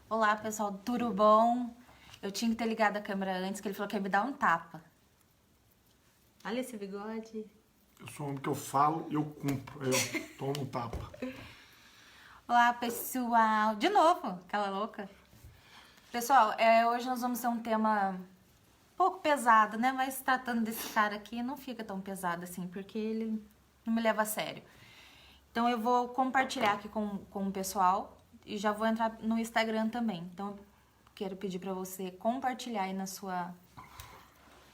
Olá, pessoal, tudo bom? Eu tinha que ter ligado a câmera antes, que ele falou que ia me dar um tapa. Olha esse bigode. Eu sou um homem que eu falo e eu cumpro. Aí eu tomo um tapa. Olá, pessoal. De novo, aquela louca. Pessoal, hoje nós vamos ter um tema um pouco pesado, né? Mas tratando desse cara aqui, não fica tão pesado assim, porque ele não me leva a sério. Então eu vou compartilhar aqui com o pessoal e já vou entrar no Instagram também. Então eu quero pedir pra você compartilhar aí no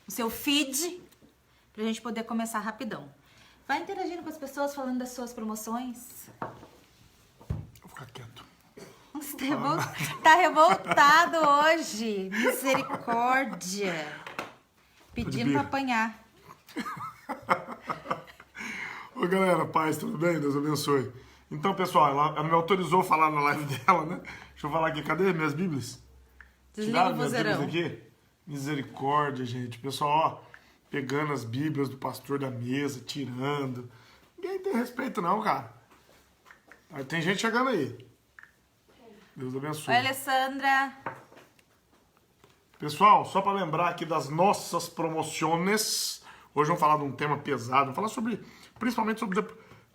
seu feed, pra gente poder começar rapidão. Vai interagindo com as pessoas, falando das suas promoções. Vou ficar quieto. Você tá revoltado hoje. Misericórdia. Pedindo pra apanhar. Oi, galera, paz, tudo bem? Deus abençoe. Então, pessoal, ela me autorizou a falar na live dela, né? Deixa eu falar aqui, cadê minhas bíblias? Desliga Tiraram o minhas vozeirão. bíblias aqui? Misericórdia, gente. Pessoal, ó, pegando as bíblias do pastor da mesa, tirando. Ninguém tem respeito não, cara. Aí tem gente chegando aí. Deus abençoe. Oi, Alessandra. Pessoal, só para lembrar aqui das nossas promoções, hoje vamos falar de um tema pesado, vamos falar principalmente sobre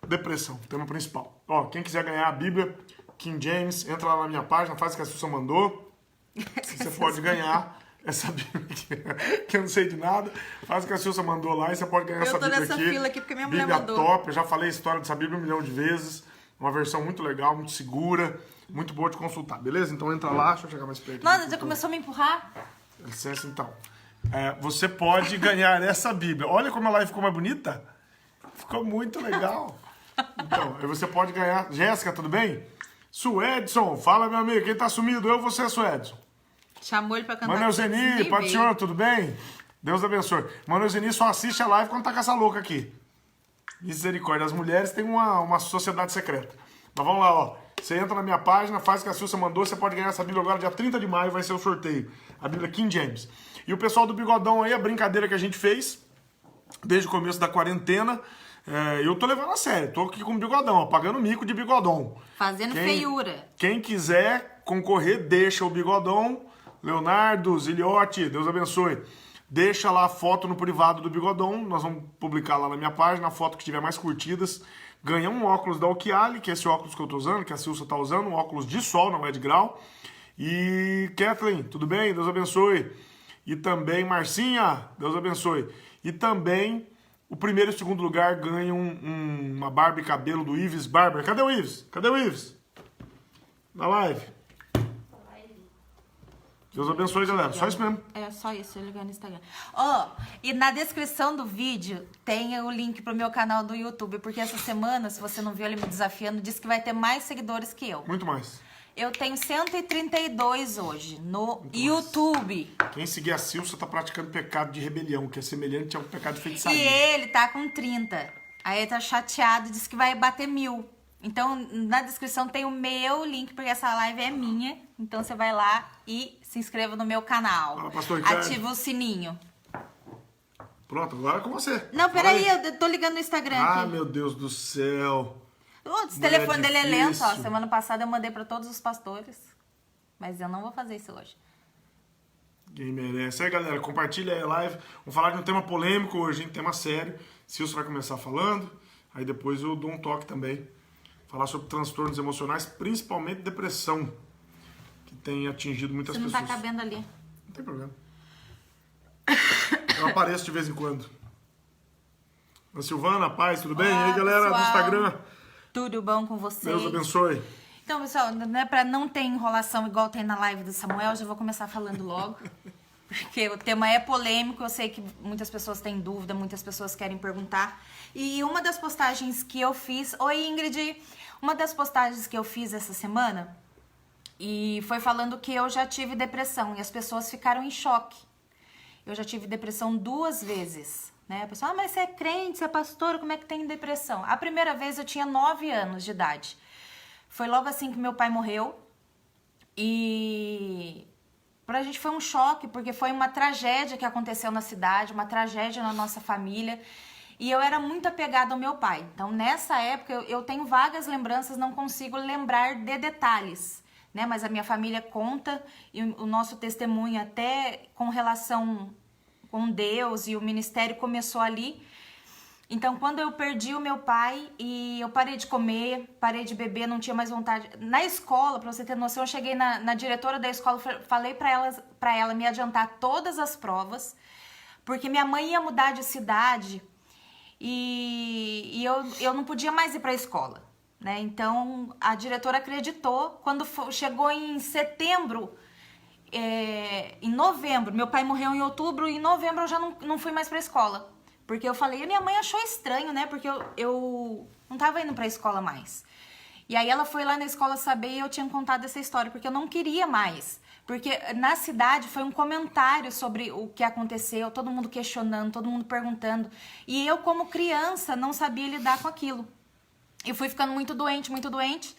depressão, tema principal. Ó, quem quiser ganhar a Bíblia King James, entra lá na minha página, faz o que a Sussa mandou, você pode ganhar essa Bíblia aqui, que eu não sei de nada, faz o que a Sussa mandou lá e você pode ganhar essa Bíblia aqui. Eu tô nessa fila aqui porque minha mulher Bíblia mandou. top, eu já falei a história dessa Bíblia 1 milhão de vezes, uma versão muito legal, muito segura, muito boa de consultar, beleza? Então entra lá, deixa eu chegar mais perto. Mano, já começou a me empurrar? Dá licença, então. Você pode ganhar essa Bíblia. Olha como a live ficou mais bonita. Ficou muito legal. Então, aí você pode ganhar. Jéssica, tudo bem? Suedson, fala, meu amigo. Quem tá sumido? Eu ou você, Suedson? Chamou ele pra cantar. Mano Euseni, Pai do Senhor, tudo bem? Deus abençoe. Mano Euseni só assiste a live quando tá com essa louca aqui. Misericórdia. As mulheres têm uma sociedade secreta. Mas vamos lá, ó. Você entra na minha página, faz o que a Silcia mandou, você pode ganhar essa Bíblia agora, dia 30 de maio, vai ser o sorteio. A Bíblia King James. E o pessoal do Bigodão aí, a brincadeira que a gente fez, desde o começo da quarentena, eu tô levando a sério. Tô aqui com o Bigodão, ó, pagando mico de Bigodão. Fazendo feiura. Quem quiser concorrer, deixa o Bigodão. Leonardo, Ziliotti, Deus abençoe. Deixa lá a foto no privado do Bigodão, nós vamos publicar lá na minha página, a foto que tiver mais curtidas. Ganha um óculos da Okiali, que é esse óculos que eu tô usando, que a Silcia tá usando, um óculos de sol, não é de grau. E Kathleen, tudo bem? Deus abençoe. E também Marcinha, Deus abençoe. E também o primeiro e o segundo lugar ganham uma barba e cabelo do Ives Barber. Cadê o Ives? Cadê o Ives? Na live. Deus abençoe, galera. Só isso mesmo. É só isso, eu ligar no Instagram. Ó, e na descrição do vídeo tem o link pro meu canal do YouTube, porque essa semana, se você não viu ele me desafiando, disse que vai ter mais seguidores que eu. Muito mais. Eu tenho 132 hoje no YouTube. Quem seguir a Silcia tá praticando pecado de rebelião, que é semelhante ao pecado de E feitiçaria. ele tá com 30. Aí ele tá chateado, disse que vai bater 1000. Então, na descrição tem o meu link, porque essa live é minha. Então, você vai lá e se inscreva no meu canal. Fala, pastor Ricardo. Ativa o sininho. Pronto, agora é com você. Não, Fala peraí, aí. eu tô ligando no Instagram Ah, aqui. meu Deus do céu. O telefone dele é lento, ó. difícil. Semana passada eu mandei pra todos os pastores. Mas eu não vou fazer isso hoje. Quem merece. Aí, galera, compartilha aí a live. Vamos falar de um tema polêmico hoje, hein? Tema sério. Silcio vai começar falando. Aí depois eu dou um toque também. Falar sobre transtornos emocionais, principalmente depressão. Que tem atingido muitas Você não pessoas. tá cabendo ali. Não tem problema. Eu apareço de vez em quando. A Silvana, paz, tudo bem? Olá, E aí, galera do pessoal. Instagram. Tudo bom com vocês? Deus abençoe. Então, pessoal, né, pra não ter enrolação igual tem na live do Samuel, eu já vou começar falando logo. Porque o tema é polêmico, eu sei que muitas pessoas têm dúvida, muitas pessoas querem perguntar. E uma das postagens que eu fiz... Oi, Ingrid! Uma das postagens que eu fiz essa semana e foi falando que eu já tive depressão e as pessoas ficaram em choque. Eu já tive depressão 2 vezes, né? A pessoa, mas você é crente, você é pastora, como é que tem depressão? A primeira vez eu tinha 9 anos de idade. Foi logo assim que meu pai morreu e pra gente foi um choque, porque foi uma tragédia que aconteceu na cidade, uma tragédia na nossa família. E eu era muito apegada ao meu pai. Então, nessa época, eu tenho vagas lembranças, não consigo lembrar de detalhes, né? Mas a minha família conta e o nosso testemunho até com relação com Deus e o ministério começou ali. Então, quando eu perdi o meu pai e eu parei de comer, parei de beber, não tinha mais vontade. Na escola, pra você ter noção, eu cheguei na diretora da escola, falei pra ela me adiantar todas as provas, porque minha mãe ia mudar de cidade e eu não podia mais ir pra escola, né? Então, a diretora acreditou. Quando chegou em setembro, em novembro, meu pai morreu em outubro, e em novembro eu já não fui mais pra escola. Porque eu falei, a minha mãe achou estranho, né? Porque eu não tava indo pra escola mais. E aí ela foi lá na escola saber e eu tinha contado essa história, porque eu não queria mais. Porque na cidade foi um comentário sobre o que aconteceu, todo mundo questionando, todo mundo perguntando. E eu, como criança, não sabia lidar com aquilo. Eu fui ficando muito doente, muito doente.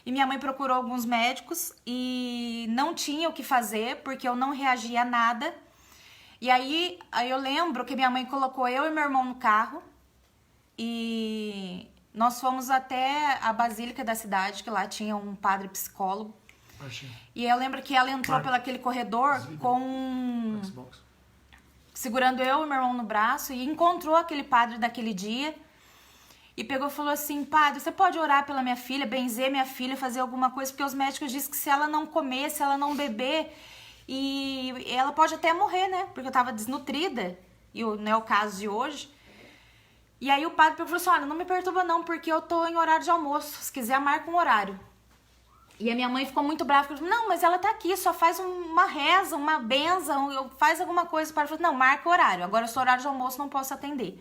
E minha mãe procurou alguns médicos e não tinha o que fazer, porque eu não reagia a nada. E aí eu lembro que minha mãe colocou eu e meu irmão no carro e nós fomos até a Basílica da cidade, que lá tinha um padre psicólogo. E eu lembro que ela entrou pelo aquele corredor segurando eu e meu irmão no braço e encontrou aquele padre daquele dia e pegou e falou assim, padre, você pode orar pela minha filha, benzer minha filha, fazer alguma coisa, porque os médicos dizem que se ela não comer, se ela não beber... E ela pode até morrer, né? Porque eu tava desnutrida. E não é o caso de hoje. E aí o padre falou assim, olha, não me perturba não, porque eu tô em horário de almoço. Se quiser, marca um horário. E a minha mãe ficou muito brava. Falou, não, mas ela tá aqui, só faz uma reza, uma benção, faz alguma coisa. O padre falou, não, marca o horário. Agora eu sou horário de almoço, não posso atender.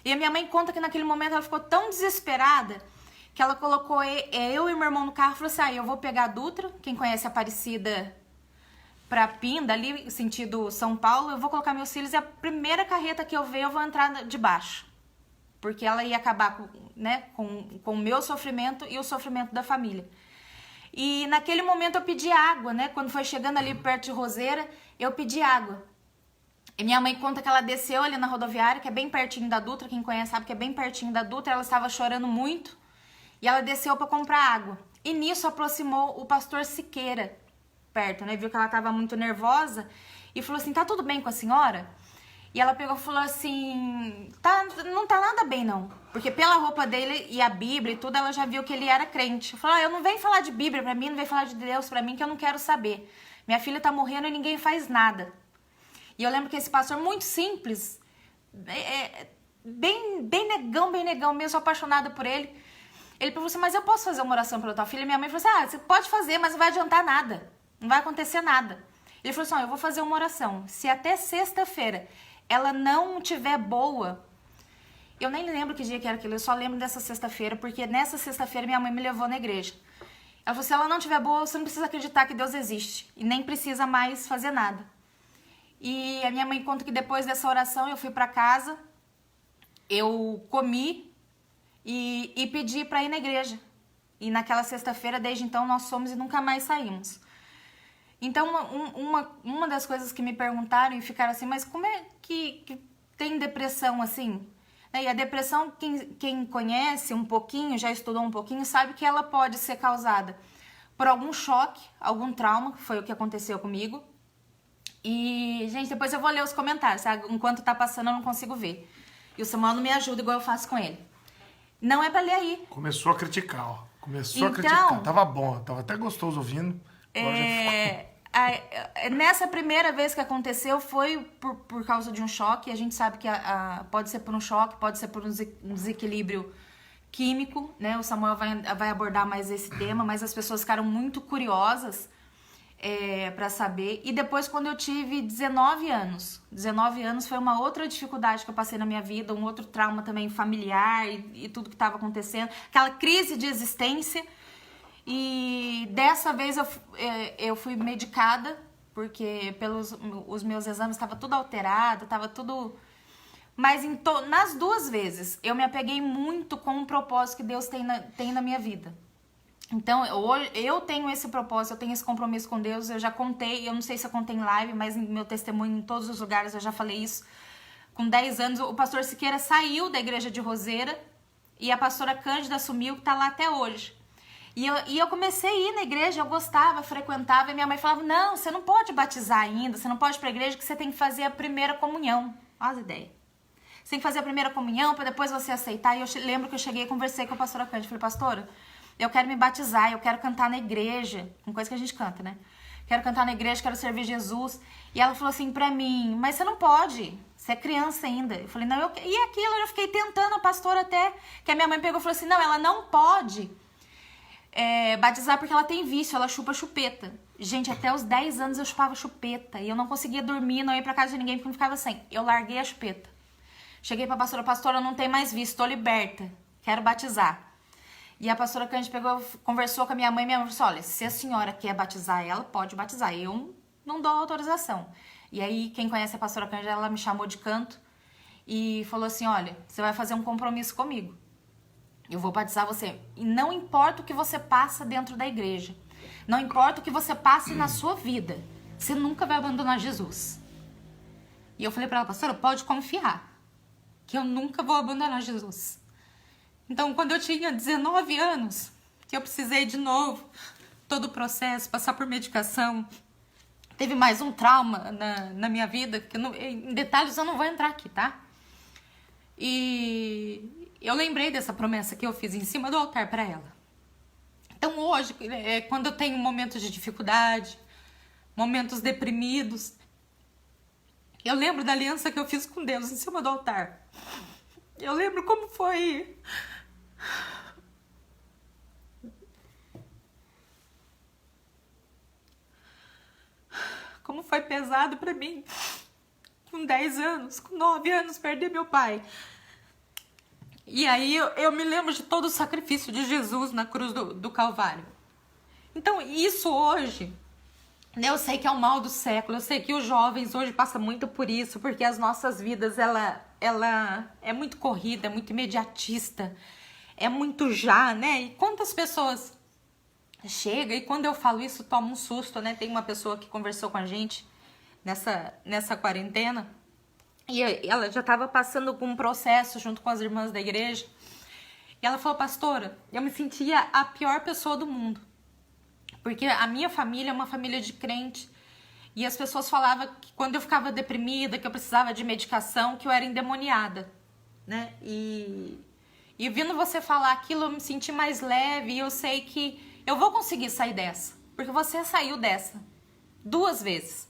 E a minha mãe conta que naquele momento ela ficou tão desesperada que ela colocou eu e meu irmão no carro e falou assim, eu vou pegar a Dutra, quem conhece a Aparecida... pra Pinda, ali, sentido São Paulo, eu vou colocar meus filhos e a primeira carreta que eu ver, eu vou entrar de baixo. Porque ela ia acabar com o meu sofrimento e o sofrimento da família. E naquele momento eu pedi água, né? Quando foi chegando ali perto de Roseira, eu pedi água. E minha mãe conta que ela desceu ali na rodoviária, que é bem pertinho da Dutra, quem conhece sabe que é bem pertinho da Dutra, ela estava chorando muito, e ela desceu para comprar água. E nisso aproximou o pastor Siqueira, perto, né? Viu que ela tava muito nervosa e falou assim, tá tudo bem com a senhora? E ela pegou e falou assim, não tá nada bem não, porque pela roupa dele e a Bíblia e tudo, ela já viu que ele era crente. Falou, eu não venho falar de Bíblia pra mim, não venho falar de Deus pra mim, que eu não quero saber. Minha filha tá morrendo e ninguém faz nada. E eu lembro que esse pastor, muito simples, bem negão mesmo, sou apaixonada por ele. Ele falou assim, mas eu posso fazer uma oração pela tua filha? E minha mãe falou assim, você pode fazer, mas não vai adiantar nada. Não vai acontecer nada. Ele falou assim, eu vou fazer uma oração. Se até sexta-feira ela não tiver boa... Eu nem lembro que dia que era aquilo, eu só lembro dessa sexta-feira, porque nessa sexta-feira minha mãe me levou na igreja. Ela falou, se ela não tiver boa, você não precisa acreditar que Deus existe. E nem precisa mais fazer nada. E a minha mãe conta que depois dessa oração eu fui pra casa, eu comi e pedi pra ir na igreja. E naquela sexta-feira, desde então, nós fomos e nunca mais saímos. Então, uma das coisas que me perguntaram e ficaram assim, mas como é que tem depressão assim? E a depressão, quem conhece um pouquinho, já estudou um pouquinho, sabe que ela pode ser causada por algum choque, algum trauma, que foi o que aconteceu comigo. E, gente, depois eu vou ler os comentários, sabe? Enquanto tá passando eu não consigo ver. E o Samuel não me ajuda igual eu faço com ele. Não é pra ler aí. Começou a criticar, ó. Começou a criticar. Tava bom, tava até gostoso ouvindo. Nessa primeira vez que aconteceu foi por causa de um choque. A gente sabe que pode ser por um choque, pode ser por um desequilíbrio químico, né? O Samuel vai abordar mais esse tema, mas as pessoas ficaram muito curiosas para saber. E depois, quando eu tive 19 anos foi uma outra dificuldade que eu passei na minha vida, um outro trauma também familiar e tudo que estava acontecendo, aquela crise de existência. E dessa vez eu fui medicada, porque pelos os meus exames estava tudo alterado, estava tudo... Mas nas duas vezes eu me apeguei muito com um propósito que Deus tem na minha vida. Então eu tenho esse propósito, eu tenho esse compromisso com Deus. Eu já contei, eu não sei se eu contei em live, mas em meu testemunho em todos os lugares eu já falei isso. Com 10 anos o pastor Siqueira saiu da igreja de Roseira e a pastora Cândida assumiu, que está lá até hoje. E eu comecei a ir na igreja, eu gostava, frequentava, e minha mãe falava, não, você não pode batizar ainda, você não pode ir pra igreja, que você tem que fazer a primeira comunhão. Olha as ideias. Você tem que fazer a primeira comunhão para depois você aceitar. E eu lembro que eu cheguei e conversei com a pastora Cândia. Falei, pastora, eu quero me batizar, eu quero cantar na igreja. Uma coisa que a gente canta, né? Quero cantar na igreja, quero servir Jesus. E ela falou assim pra mim, mas você não pode, você é criança ainda. Eu falei, não, e aquilo, eu fiquei tentando a pastora até, que a minha mãe pegou e falou assim, não, ela não pode batizar porque ela tem vício, ela chupa chupeta. Gente, até os 10 anos eu chupava chupeta e eu não conseguia dormir, não ia pra casa de ninguém porque eu ficava sem. Eu larguei a chupeta. Cheguei pra pastora, não tem mais vício, tô liberta, quero batizar. E a pastora Cândia pegou, conversou com a minha mãe falou assim, olha, se a senhora quer batizar ela, pode batizar, eu não dou autorização. E aí, quem conhece a pastora Cândia, ela me chamou de canto e falou assim, olha, você vai fazer um compromisso comigo. Eu vou batizar você. E não importa o que você passa dentro da igreja. Não importa o que você passe na sua vida. Você nunca vai abandonar Jesus. E eu falei pra ela, pastora, pode confiar. Que eu nunca vou abandonar Jesus. Então, quando eu tinha 19 anos, que eu precisei de novo, todo o processo, passar por medicação, teve mais um trauma na minha vida, que em detalhes eu não vou entrar aqui, tá? E eu lembrei dessa promessa que eu fiz em cima do altar para ela. Então hoje, quando eu tenho momentos de dificuldade, momentos deprimidos, eu lembro da aliança que eu fiz com Deus em cima do altar. Eu lembro como foi... Como foi pesado para mim, com 10 anos, com 9 anos, perder meu pai. E aí eu me lembro de todo o sacrifício de Jesus na cruz do Calvário. Então isso hoje, né, eu sei que é o mal do século, eu sei que os jovens hoje passam muito por isso, porque as nossas vidas, ela é muito corrida, é muito imediatista, é muito já, né? E quantas pessoas chegam, e quando eu falo isso, toma um susto, né? Tem uma pessoa que conversou com a gente nessa quarentena, e ela já estava passando por um processo junto com as irmãs da igreja. E ela falou, pastora, eu me sentia a pior pessoa do mundo. Porque a minha família é uma família de crente. E as pessoas falavam que quando eu ficava deprimida, que eu precisava de medicação, que eu era endemoniada, né? E vendo você falar aquilo, eu me senti mais leve. E eu sei que eu vou conseguir sair dessa. Porque você saiu dessa 2 vezes.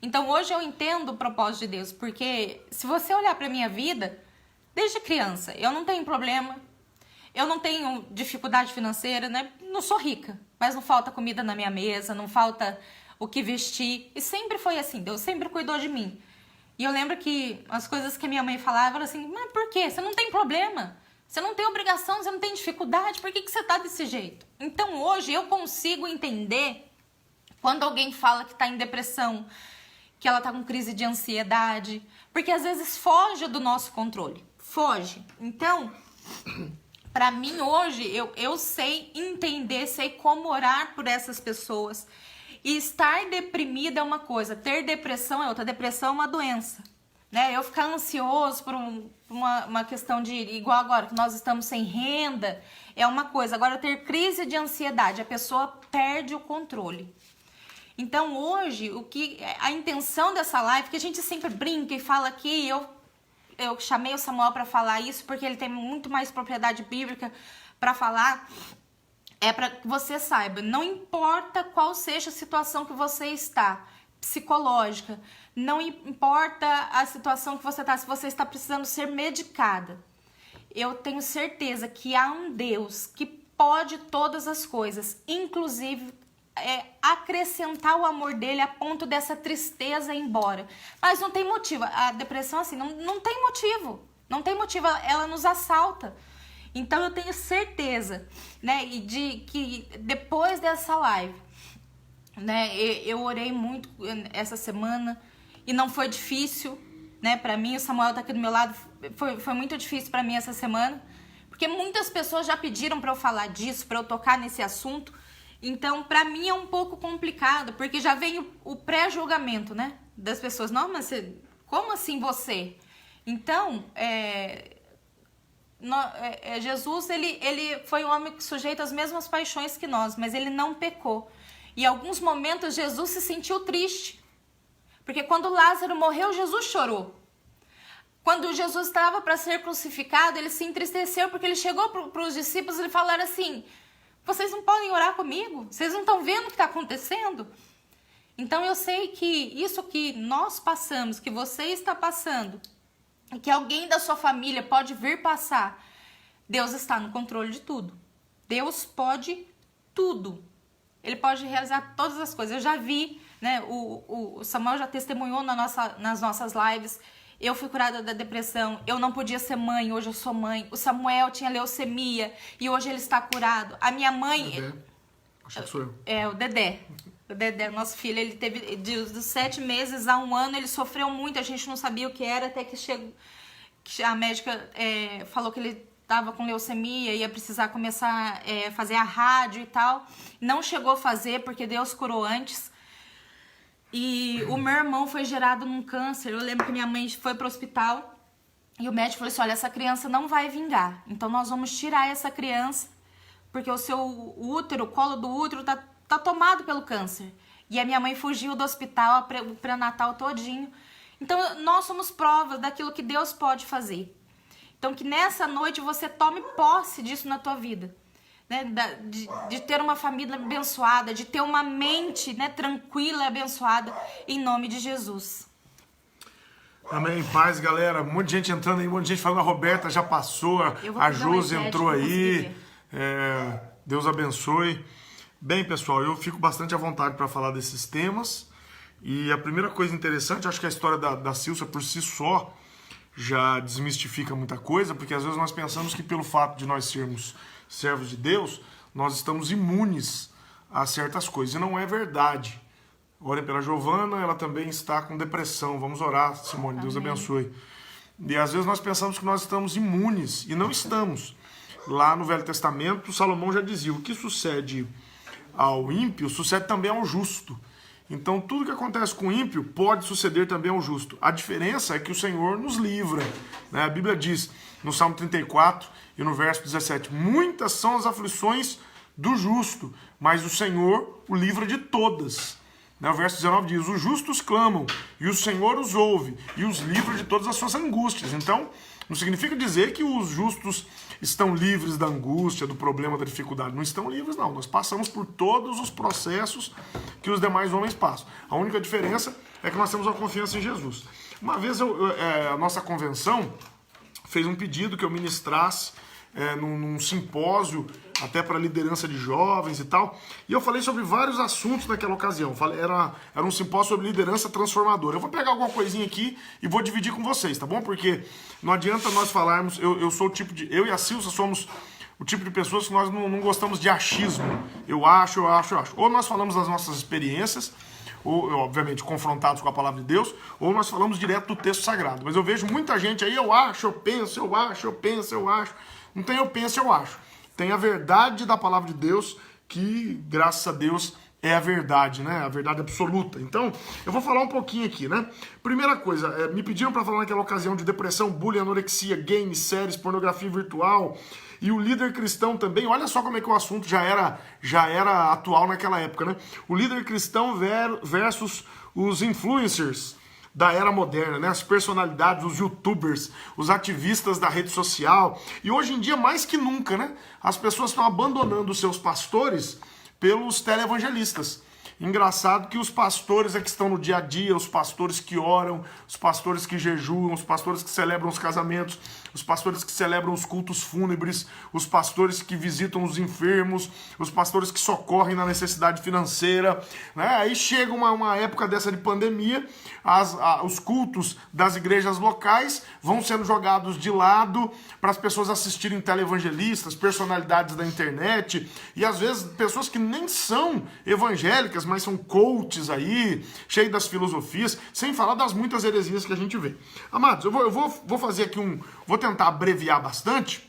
Então hoje eu entendo o propósito de Deus, porque se você olhar para minha vida, desde criança, eu não tenho problema, eu não tenho dificuldade financeira, né? Não sou rica, mas não falta comida na minha mesa, não falta o que vestir, e sempre foi assim, Deus sempre cuidou de mim. E eu lembro que as coisas que a minha mãe falava eram assim, mas por quê? Você não tem problema, você não tem obrigação, você não tem dificuldade, por que você tá desse jeito? Então hoje eu consigo entender quando alguém fala que tá em depressão, que ela tá com crise de ansiedade, porque às vezes foge do nosso controle, foge. Então, pra mim hoje, eu sei entender, sei como orar por essas pessoas. E estar deprimida é uma coisa, ter depressão é outra. Depressão é uma doença, né? Eu ficar ansioso por uma questão de, igual agora, que nós estamos sem renda, é uma coisa. Agora, ter crise de ansiedade, a pessoa perde o controle. Então hoje, a intenção dessa live, que a gente sempre brinca e fala aqui, eu chamei o Samuel para falar isso, porque ele tem muito mais propriedade bíblica para falar, é para que você saiba, não importa qual seja a situação que você está, psicológica, não importa a situação que você está, se você está precisando ser medicada, eu tenho certeza que há um Deus que pode todas as coisas, inclusive acrescentar o amor dele a ponto dessa tristeza ir embora. Mas não tem motivo. A depressão, assim, não tem motivo. Não tem motivo. Ela nos assalta. Então eu tenho certeza, né, de que depois dessa live, né, eu orei muito essa semana e não foi difícil, né, pra mim. O Samuel tá aqui do meu lado. Foi muito difícil pra mim essa semana, porque muitas pessoas já pediram pra eu falar disso, pra eu tocar nesse assunto. Então, pra mim é um pouco complicado, porque já vem o pré-julgamento, né? Das pessoas. Não, mas como assim você? Então, Jesus, ele foi um homem sujeito às mesmas paixões que nós, mas ele não pecou. E em alguns momentos Jesus se sentiu triste. Porque quando Lázaro morreu, Jesus chorou. Quando Jesus estava para ser crucificado, ele se entristeceu, porque ele chegou para os discípulos e falaram assim: vocês não podem orar comigo? Vocês não estão vendo o que está acontecendo? Então eu sei que isso que nós passamos, que você está passando, e que alguém da sua família pode vir passar, Deus está no controle de tudo. Deus pode tudo. Ele pode realizar todas as coisas. Eu já vi, né? O Samuel já testemunhou nas nossas lives. Eu fui curada da depressão. Eu não podia ser mãe, hoje eu sou mãe. O Samuel tinha leucemia e hoje ele está curado. A minha mãe... Dedé. Acho que sou eu. O Dedé. O Dedé, nosso filho, ele teve dos 7 meses a 1 ano, ele sofreu muito. A gente não sabia o que era, até que a médica falou que ele estava com leucemia, ia precisar começar a fazer a rádio e tal. Não chegou a fazer, porque Deus curou antes. E o meu irmão foi gerado num câncer. Eu lembro que minha mãe foi para o hospital e o médico falou assim: olha, essa criança não vai vingar. Então nós vamos tirar essa criança, porque o seu útero, o colo do útero tá tomado pelo câncer. E a minha mãe fugiu do hospital, o pré-natal todinho. Então nós somos provas daquilo que Deus pode fazer. Então que nessa noite você tome posse disso na tua vida. Né? De ter uma família abençoada, de ter uma mente, né, tranquila e abençoada, em nome de Jesus. Amém, paz, galera. Um monte de gente entrando aí, um monte de gente falando. A Roberta já passou, a Josi entrou aí. Deus abençoe. Bem, pessoal, eu fico bastante à vontade para falar desses temas. E a primeira coisa interessante, acho que a história da Silcia por si só já desmistifica muita coisa, porque às vezes nós pensamos que pelo fato de nós sermos servos de Deus, nós estamos imunes a certas coisas. E não é verdade. Orem pela Giovana, ela também está com depressão. Vamos orar, Simone, Deus abençoe. E às vezes nós pensamos que nós estamos imunes, e não estamos. Lá no Velho Testamento, Salomão já dizia: o que sucede ao ímpio, sucede também ao justo. Então tudo que acontece com o ímpio pode suceder também ao justo. A diferença é que o Senhor nos livra, né? A Bíblia diz no Salmo 34 e no verso 17: muitas são as aflições do justo, mas o Senhor o livra de todas. O verso 19 diz: os justos clamam e o Senhor os ouve e os livra de todas as suas angústias. Então não significa dizer que os justos estão livres da angústia, do problema, da dificuldade. Não estão livres, não. Nós passamos por todos os processos que os demais homens passam. A única diferença é que nós temos uma confiança em Jesus. Uma vez a nossa convenção fez um pedido que eu ministrasse num simpósio, até para liderança de jovens e tal. E eu falei sobre vários assuntos naquela ocasião. Era um simpósio sobre liderança transformadora. Eu vou pegar alguma coisinha aqui e vou dividir com vocês, tá bom? Porque não adianta nós falarmos... Eu e a Silcia somos o tipo de pessoas que nós não gostamos de achismo. Eu acho. Ou nós falamos das nossas experiências, ou, obviamente, confrontados com a palavra de Deus, ou nós falamos direto do texto sagrado. Mas eu vejo muita gente aí: eu acho, eu penso, eu acho, eu penso, eu acho. Não tem eu penso, eu acho. Tem a verdade da palavra de Deus, que, graças a Deus, é a verdade, né? A verdade absoluta. Então, eu vou falar um pouquinho aqui, né? Primeira coisa, me pediram para falar naquela ocasião de depressão, bullying, anorexia, games, séries, pornografia virtual, e o líder cristão também. Olha só como é que o assunto já era atual naquela época, né? O líder cristão versus os influencers da era moderna, né? As personalidades, os youtubers, os ativistas da rede social. E hoje em dia, mais que nunca, né? As pessoas estão abandonando os seus pastores pelos televangelistas. Engraçado que os pastores é que estão no dia a dia, os pastores que oram, os pastores que jejuam, os pastores que celebram os casamentos, os pastores que celebram os cultos fúnebres, os pastores que visitam os enfermos, os pastores que socorrem na necessidade financeira, né? Aí chega uma época dessa de pandemia, os cultos das igrejas locais vão sendo jogados de lado para as pessoas assistirem televangelistas, personalidades da internet, e às vezes pessoas que nem são evangélicas, mas são coaches aí, cheios das filosofias, sem falar das muitas heresias que a gente vê. Amados, eu vou fazer aqui vou tentar abreviar bastante.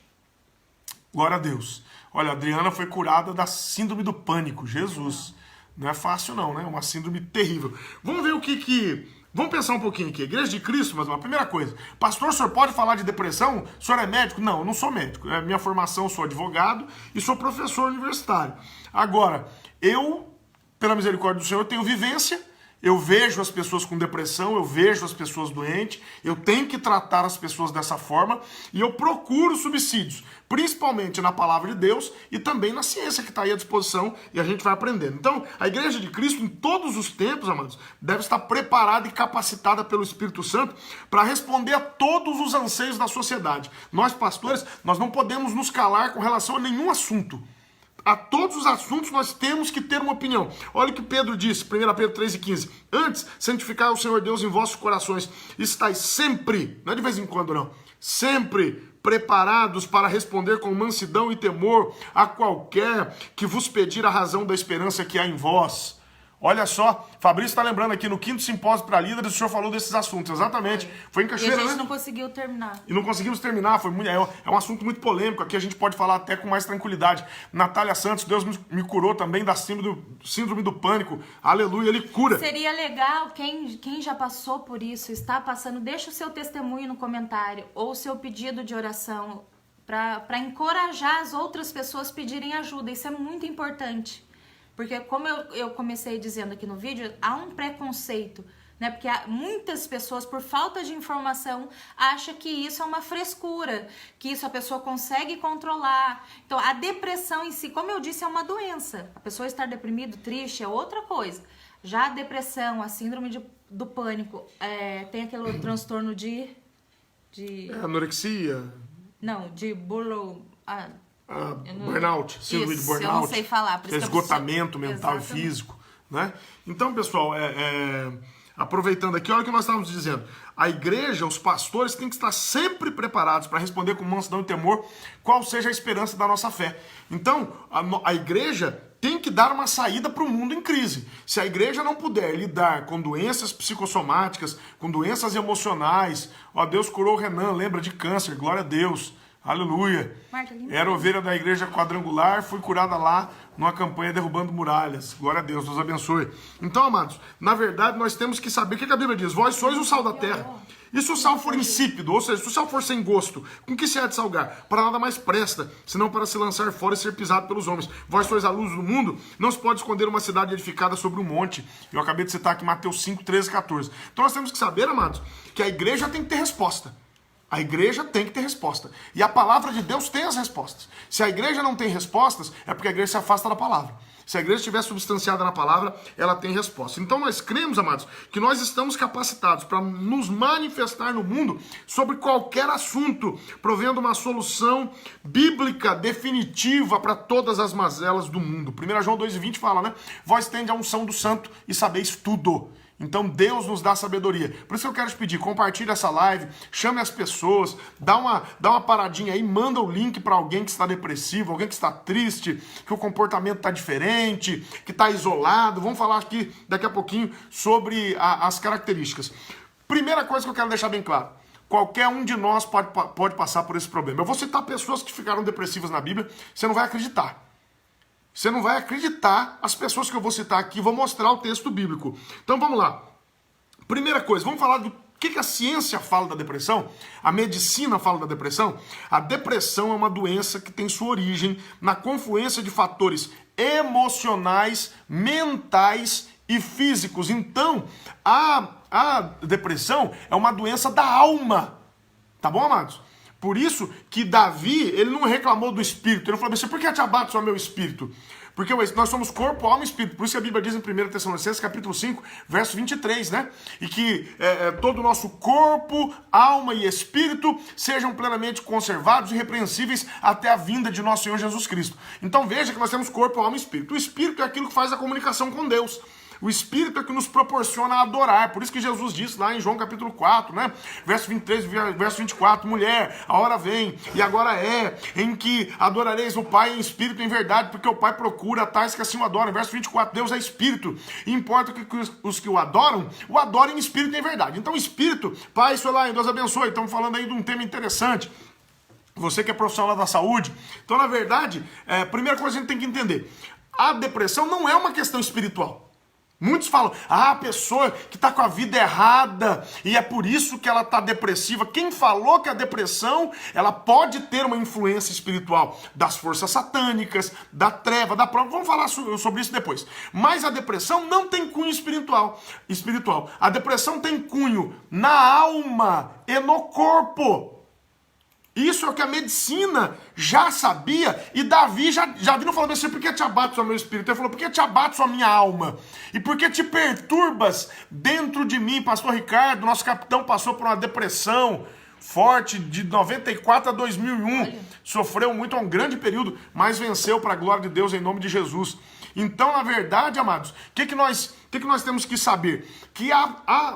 Glória a Deus. Olha, a Adriana foi curada da síndrome do pânico. Jesus. Não é fácil não, né? Uma síndrome terrível. Vamos ver o que Vamos pensar um pouquinho aqui. Igreja de Cristo, mas uma primeira coisa. Pastor, o senhor pode falar de depressão? O senhor é médico? Não, eu não sou médico. É minha formação, eu sou advogado e sou professor universitário. Agora, eu, pela misericórdia do Senhor, tenho vivência. Eu vejo as pessoas com depressão, eu vejo as pessoas doentes, eu tenho que tratar as pessoas dessa forma e eu procuro subsídios, principalmente na palavra de Deus e também na ciência que está aí à disposição e a gente vai aprendendo. Então, a Igreja de Cristo, em todos os tempos, amados, deve estar preparada e capacitada pelo Espírito Santo para responder a todos os anseios da sociedade. Nós, pastores, nós não podemos nos calar com relação a nenhum assunto. A todos os assuntos nós temos que ter uma opinião. Olha o que Pedro disse, 1 Pedro 3,15. Antes, santificai o Senhor Deus em vossos corações. Estais sempre, não é de vez em quando não, sempre preparados para responder com mansidão e temor a qualquer que vos pedir a razão da esperança que há em vós. Olha só, Fabrício está lembrando aqui no 5º simpósio para líderes, o senhor falou desses assuntos, exatamente. Foi em Cachoeira, né? E a gente né? não conseguiu terminar. E não conseguimos terminar, é um assunto muito polêmico, aqui a gente pode falar até com mais tranquilidade. Natália Santos, Deus me curou também da síndrome do pânico, aleluia, Ele cura. Seria legal, quem já passou por isso, está passando, deixa o seu testemunho no comentário, ou o seu pedido de oração, para encorajar as outras pessoas a pedirem ajuda, isso é muito importante. Porque como eu comecei dizendo aqui no vídeo, há um preconceito, né? Porque muitas pessoas, por falta de informação, acham que isso é uma frescura, que isso a pessoa consegue controlar. Então, a depressão em si, como eu disse, é uma doença. A pessoa estar deprimido, triste, é outra coisa. Já a depressão, a síndrome do pânico, tem aquele transtorno de anorexia? Não, de burnout, síndrome de burnout. Eu não sei falar. Por isso esgotamento mental e físico, né? Então, pessoal, aproveitando aqui, olha o que nós estávamos dizendo. A igreja, os pastores têm que estar sempre preparados para responder com mansidão e temor qual seja a esperança da nossa fé. Então, a igreja tem que dar uma saída para o mundo em crise. Se a igreja não puder lidar com doenças psicossomáticas, com doenças emocionais, ó, Deus curou o Renan, lembra de câncer, glória a Deus. Aleluia. Era ovelha da igreja quadrangular, fui curada lá numa campanha derrubando muralhas. Glória a Deus, Deus abençoe. Então, amados, na verdade nós temos que saber o que a Bíblia diz. Vós sois o sal da terra. E se o sal for insípido, ou seja, se o sal for sem gosto, com que se há de salgar? Para nada mais presta, senão para se lançar fora e ser pisado pelos homens. Vós sois a luz do mundo, não se pode esconder uma cidade edificada sobre um monte. Eu acabei de citar aqui Mateus 5, 13, 14. Então nós temos que saber, amados, que a igreja tem que ter resposta. A igreja tem que ter resposta. E a palavra de Deus tem as respostas. Se a igreja não tem respostas, é porque a igreja se afasta da palavra. Se a igreja estiver substanciada na palavra, ela tem resposta. Então nós cremos, amados, que nós estamos capacitados para nos manifestar no mundo sobre qualquer assunto, provendo uma solução bíblica definitiva para todas as mazelas do mundo. 1 João 2,20 fala, né? Vós tende a unção do santo e sabeis tudo. Então Deus nos dá sabedoria. Por isso eu quero te pedir, compartilhe essa live, chame as pessoas, dá uma paradinha aí, manda o link para alguém que está depressivo, alguém que está triste, que o comportamento está diferente, que está isolado. Vamos falar aqui daqui a pouquinho sobre as características. Primeira coisa que eu quero deixar bem claro. Qualquer um de nós pode passar por esse problema. Eu vou citar pessoas que ficaram depressivas na Bíblia, você não vai acreditar. Você não vai acreditar as pessoas que eu vou citar aqui, vou mostrar o texto bíblico. Então vamos lá. Primeira coisa, vamos falar do que a ciência fala da depressão, a medicina fala da depressão. A depressão é uma doença que tem sua origem na confluência de fatores emocionais, mentais e físicos. Então, a depressão é uma doença da alma. Tá bom, amados? Por isso que Davi, ele não reclamou do espírito. Ele não falou assim, por que te abate só meu espírito? Porque nós somos corpo, alma e espírito. Por isso que a Bíblia diz em 1 Tessalonicenses, capítulo 5, verso 23, né? E que todo o nosso corpo, alma e espírito sejam plenamente conservados e irrepreensíveis até a vinda de nosso Senhor Jesus Cristo. Então veja que nós temos corpo, alma e espírito. O espírito é aquilo que faz a comunicação com Deus. O Espírito é que nos proporciona adorar. Por isso que Jesus disse lá em João capítulo 4, né? Verso 23, verso 24. Mulher, a hora vem, e agora é, em que adorareis o Pai em espírito e em verdade, porque o Pai procura tais que assim o adoram. Verso 24, Deus é espírito. E importa que os que o adorem em espírito e em verdade. Então, espírito, Pai, isso lá, Deus abençoe. Estamos falando aí de um tema interessante. Você que é profissional da saúde. Então, na verdade, a primeira coisa que a gente tem que entender. A depressão não é uma questão espiritual. Muitos falam, a pessoa que está com a vida errada e é por isso que ela está depressiva. Quem falou que a depressão ela pode ter uma influência espiritual das forças satânicas, da treva, da prova? Vamos falar sobre isso depois. Mas a depressão não tem cunho espiritual. A depressão tem cunho na alma e no corpo. Isso é o que a medicina já sabia, e Davi não falou assim, por que te abates o meu espírito? Ele falou, por que te abates a minha alma? E por que te perturbas dentro de mim? Pastor Ricardo, nosso capitão, passou por uma depressão forte de 94 a 2001. Sofreu muito, é um grande período, mas venceu para a glória de Deus em nome de Jesus. Então, na verdade, amados, o que nós temos que saber? Que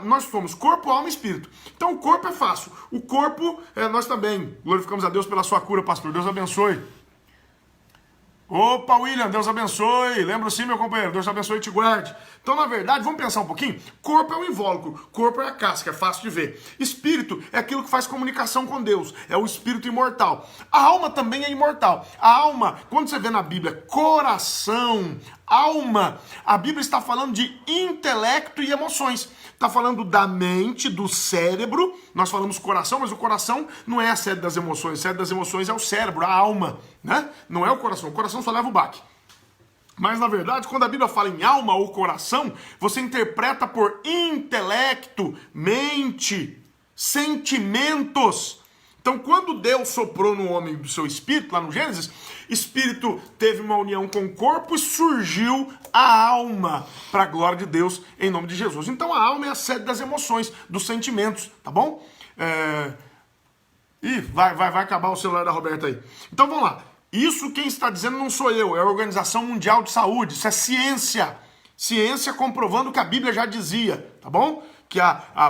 nós somos corpo, alma e espírito. Então, o corpo é fácil. O corpo, nós também glorificamos a Deus pela sua cura, pastor. Deus abençoe. Opa, William, Deus abençoe. Lembra sim, meu companheiro. Deus abençoe e te guarde. Então, na verdade, vamos pensar um pouquinho? Corpo é o invólucro, corpo é a casca, é fácil de ver. Espírito é aquilo que faz comunicação com Deus, é o espírito imortal. A alma também é imortal. A alma, quando você vê na Bíblia, coração, alma, a Bíblia está falando de intelecto e emoções. Está falando da mente, do cérebro. Nós falamos coração, mas o coração não é a sede das emoções. A sede das emoções é o cérebro, a alma, né? Não é o coração só leva o baque. Mas, na verdade, quando a Bíblia fala em alma ou coração, você interpreta por intelecto, mente, sentimentos. Então, quando Deus soprou no homem do seu espírito, lá no Gênesis, espírito teve uma união com o corpo e surgiu a alma, para a glória de Deus, em nome de Jesus. Então, a alma é a sede das emoções, dos sentimentos, tá bom? Ih, vai acabar o celular da Roberta aí. Então, vamos lá. Isso quem está dizendo não sou eu, é a Organização Mundial de Saúde, isso é ciência. Ciência comprovando o que a Bíblia já dizia, tá bom? Que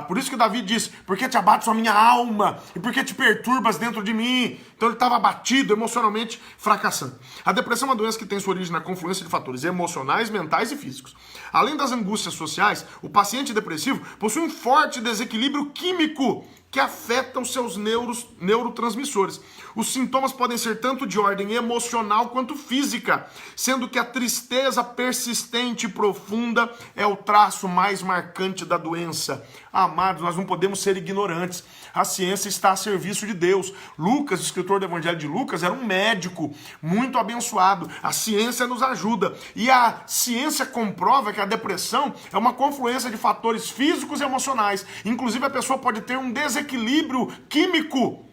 por isso que Davi disse, por que te abates a minha alma? E por que te perturbas dentro de mim? Então ele estava abatido, emocionalmente fracassando. A depressão é uma doença que tem sua origem na confluência de fatores emocionais, mentais e físicos. Além das angústias sociais, o paciente depressivo possui um forte desequilíbrio químico que afetam seus neurotransmissores. Os sintomas podem ser tanto de ordem emocional quanto física, sendo que a tristeza persistente e profunda é o traço mais marcante da doença. Amados, nós não podemos ser ignorantes. A ciência está a serviço de Deus. Lucas, o escritor do Evangelho de Lucas, era um médico muito abençoado. A ciência nos ajuda. E a ciência comprova que a depressão é uma confluência de fatores físicos e emocionais. Inclusive, a pessoa pode ter um desequilíbrio químico,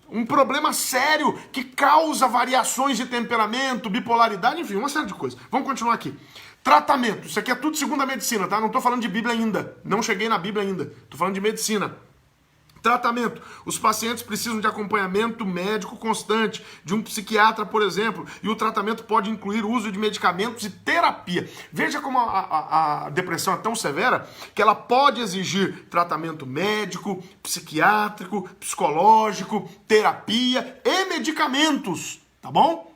um problema sério que causa variações de temperamento, bipolaridade, enfim, uma série de coisas. Vamos continuar aqui. Tratamento. Isso aqui é tudo segundo a medicina, tá? Não estou falando de Bíblia ainda. Não cheguei na Bíblia ainda. Estou falando de medicina. Tratamento. Os pacientes precisam de acompanhamento médico constante, de um psiquiatra, por exemplo, e o tratamento pode incluir o uso de medicamentos e terapia. Veja como a depressão é tão severa que ela pode exigir tratamento médico, psiquiátrico, psicológico, terapia e medicamentos, tá bom?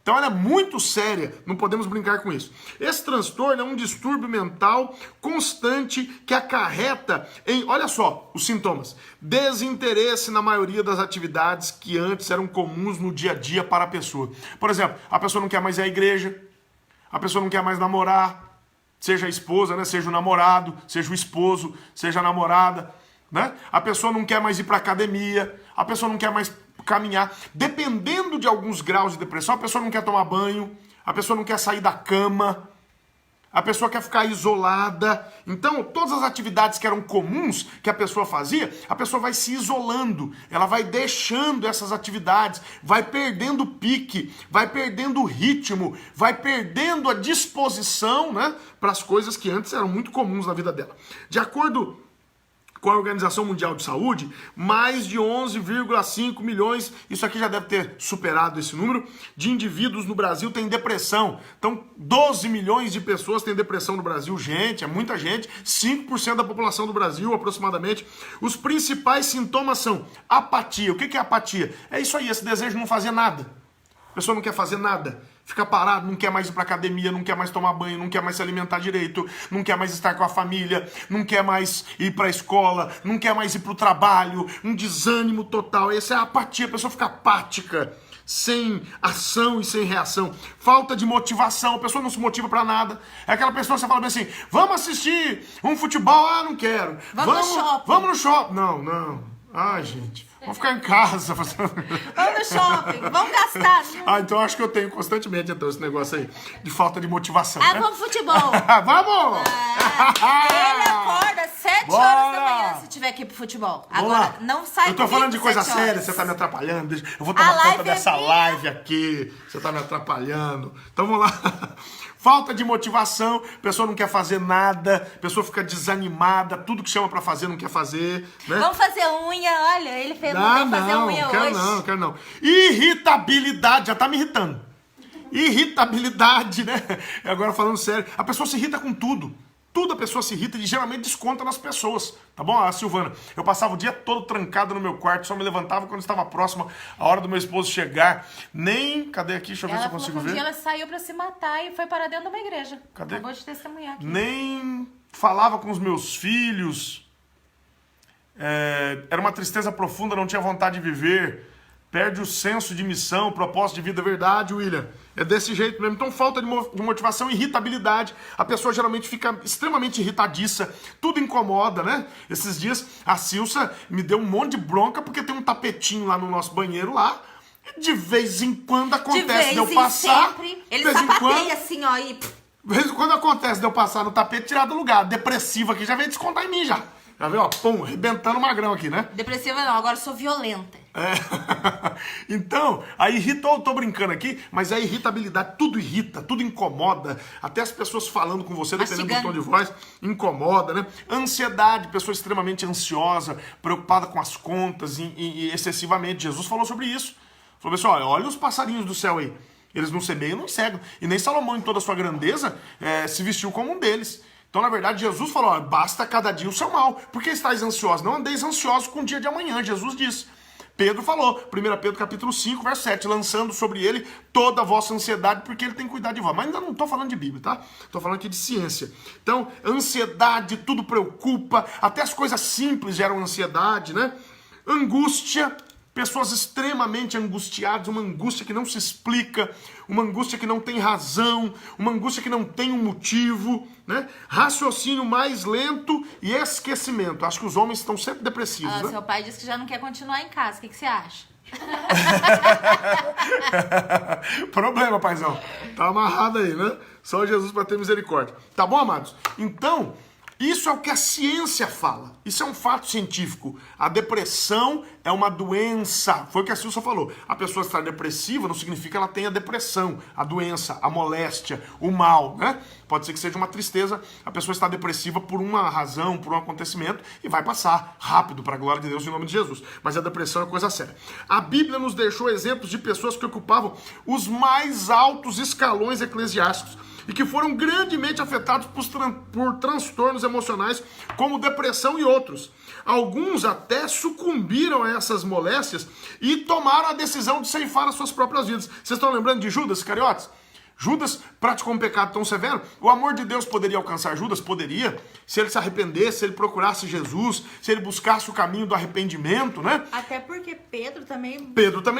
Então ela é muito séria, não podemos brincar com isso. Esse transtorno é um distúrbio mental constante que acarreta em, olha só, os sintomas. Desinteresse na maioria das atividades que antes eram comuns no dia a dia para a pessoa. Por exemplo, a pessoa não quer mais ir à igreja, a pessoa não quer mais namorar, seja a esposa, né? Seja o namorado, seja o esposo, seja a namorada, né? A pessoa não quer mais ir para a academia, a pessoa não quer mais caminhar. Dependendo de alguns graus de depressão, a pessoa não quer tomar banho, a pessoa não quer sair da cama, a pessoa quer ficar isolada. Então, todas as atividades que eram comuns que a pessoa fazia, a pessoa vai se isolando, ela vai deixando essas atividades, vai perdendo o pique, vai perdendo o ritmo, vai perdendo a disposição, né, para as coisas que antes eram muito comuns na vida dela. De acordo com a Organização Mundial de Saúde, mais de 11,5 milhões, isso aqui já deve ter superado esse número, de indivíduos no Brasil têm depressão. Então, 12 milhões de pessoas têm depressão no Brasil. Gente, é muita gente, 5% da população do Brasil, aproximadamente. Os principais sintomas são apatia. O que é apatia? É isso aí, esse desejo de não fazer nada. A pessoa não quer fazer nada. Fica parado, não quer mais ir para academia, não quer mais tomar banho, não quer mais se alimentar direito, não quer mais estar com a família, não quer mais ir para a escola, não quer mais ir para o trabalho, um desânimo total. Essa é a apatia, a pessoa fica apática, sem ação e sem reação. Falta de motivação, a pessoa não se motiva pra nada. É aquela pessoa que você fala bem assim, vamos assistir um futebol, ah, não quero. Vamos no shopping. Vamos no shopping. Não. Ai, gente, vamos ficar em casa. Vamos no shopping, vamos gastar. Ah, então acho que eu tenho constantemente então, esse negócio aí de falta de motivação. Ah, né? vamos futebol. Vamos! Ele acorda 7 horas da manhã se tiver que ir pro futebol. Agora, não sai Eu tô falando de coisa séria, você tá me atrapalhando. Eu vou tomar conta dessa live aqui. Você tá me atrapalhando. Então vamos lá. Falta de motivação, a pessoa não quer fazer nada, a pessoa fica desanimada, tudo que chama pra fazer não quer fazer, né? Vamos fazer unha, olha, ele fez fazer unha hoje. Quero não. Irritabilidade, já tá me irritando. Irritabilidade, né? Agora falando sério, a pessoa se irrita com tudo. Tudo a pessoa se irrita e geralmente desconta nas pessoas, tá bom? A Silvana, eu passava o dia todo trancado no meu quarto, só me levantava quando estava próxima a hora do meu esposo chegar. Nem, cadê aqui? Deixa eu ver se eu consigo ver. Um dia ela saiu pra se matar e foi parar dentro de uma igreja. Cadê? Acabou de testemunhar aqui. Nem falava com os meus filhos. Era uma tristeza profunda, não tinha vontade de viver. Perde o senso de missão, propósito de vida, verdade, William. É desse jeito mesmo. Então, falta de motivação, irritabilidade. A pessoa geralmente fica extremamente irritadiça. Tudo incomoda, né? Esses dias, a Silsa me deu um monte de bronca porque tem um tapetinho lá no nosso banheiro lá. E de vez em quando acontece de eu passar. Sempre. Ele sapateia assim, ó. E... De vez em quando acontece de eu passar no tapete e tirar do lugar. Depressiva aqui já veio descontar em mim já. Já viu, ó, pum, arrebentando o magrão aqui, né? Depressiva não, agora eu sou violenta. Então, a irritou, eu tô brincando aqui, mas a irritabilidade, tudo irrita, tudo incomoda. Até as pessoas falando com você, dependendo do tom de voz, incomoda, né? Ansiedade, pessoa extremamente ansiosa, preocupada com as contas e excessivamente. Jesus falou sobre isso. Falou assim, olha os passarinhos do céu aí. Eles não semeiam, não cegam. E nem Salomão, em toda a sua grandeza, se vestiu como um deles. Então, na verdade, Jesus falou, basta cada dia o seu mal. Por que estáis ansiosos? Não andeis ansiosos com o dia de amanhã, Jesus disse. Pedro falou, 1 Pedro capítulo 5, verso 7, lançando sobre ele toda a vossa ansiedade, porque ele tem cuidado de vós. Mas ainda não estou falando de Bíblia, tá? Estou falando aqui de ciência. Então, ansiedade, tudo preocupa, até as coisas simples geram ansiedade, né? Angústia, pessoas extremamente angustiadas, uma angústia que não se explica, uma angústia que não tem razão, uma angústia que não tem um motivo, né? Raciocínio mais lento e esquecimento. Acho que os homens estão sempre depressivos, né? Seu pai disse que já não quer continuar em casa. O que você acha? Problema, paizão. Tá amarrado aí, né? Só Jesus para ter misericórdia. Tá bom, amados? Então, isso é o que a ciência fala. Isso é um fato científico. A depressão é uma doença. Foi o que a Silsa falou. A pessoa estar depressiva não significa que ela tenha depressão, a doença, a moléstia, o mal, né? Pode ser que seja uma tristeza. A pessoa está depressiva por uma razão, por um acontecimento e vai passar rápido para a glória de Deus em nome de Jesus. Mas a depressão é coisa séria. A Bíblia nos deixou exemplos de pessoas que ocupavam os mais altos escalões eclesiásticos e que foram grandemente afetados por transtornos emocionais como depressão e outros. Alguns até sucumbiram a essas moléstias e tomaram a decisão de ceifar as suas próprias vidas. Vocês estão lembrando de Judas Iscariotes? Judas praticou um pecado tão severo. O amor de Deus poderia alcançar Judas? Poderia. Se ele se arrependesse, se ele procurasse Jesus, se ele buscasse o caminho do arrependimento, né? Até porque Pedro também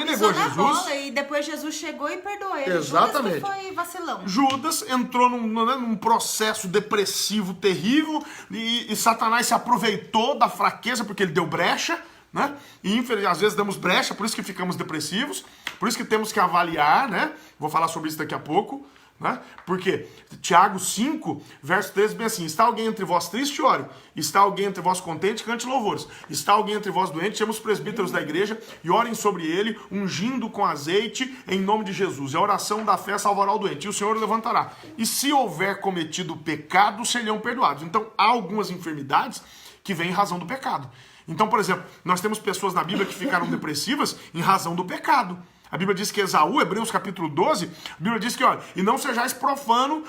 negou Jesus. Bola, e depois Jesus chegou e perdoou ele. Exatamente. Judas que foi vacilão. Judas entrou num processo depressivo terrível e Satanás se aproveitou da fraqueza porque ele deu brecha, né? E infelizmente, às vezes damos brecha, por isso que ficamos depressivos, por isso que temos que avaliar, né? Vou falar sobre isso daqui a pouco, né? Porque Tiago 5, verso 13, bem assim, está alguém entre vós triste, ore. Está alguém entre vós contente, cante louvores. Está alguém entre vós doente, chama os presbíteros da igreja e orem sobre ele, ungindo com azeite em nome de Jesus. E a oração da fé salvará o doente, e o Senhor o levantará. E se houver cometido pecado, serão perdoados. Então, há algumas enfermidades que vêm em razão do pecado. Então, por exemplo, nós temos pessoas na Bíblia que ficaram depressivas em razão do pecado. A Bíblia diz que Esaú, Hebreus capítulo 12, a Bíblia diz que, olha, e não sejais profanos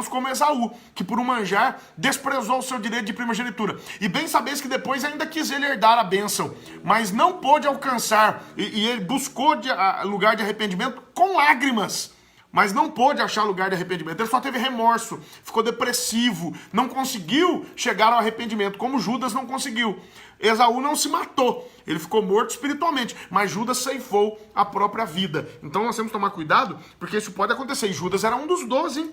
como Esaú, que por um manjar desprezou o seu direito de primogenitura. E bem sabeis que depois ainda quis ele herdar a bênção, mas não pôde alcançar, e ele buscou lugar de arrependimento com lágrimas. mas não pôde achar lugar de arrependimento. Ele só teve remorso, ficou depressivo, não conseguiu chegar ao arrependimento, como Judas não conseguiu. Esaú não se matou, ele ficou morto espiritualmente, mas Judas ceifou a própria vida. Então nós temos que tomar cuidado, porque isso pode acontecer. E Judas era um dos 12, hein?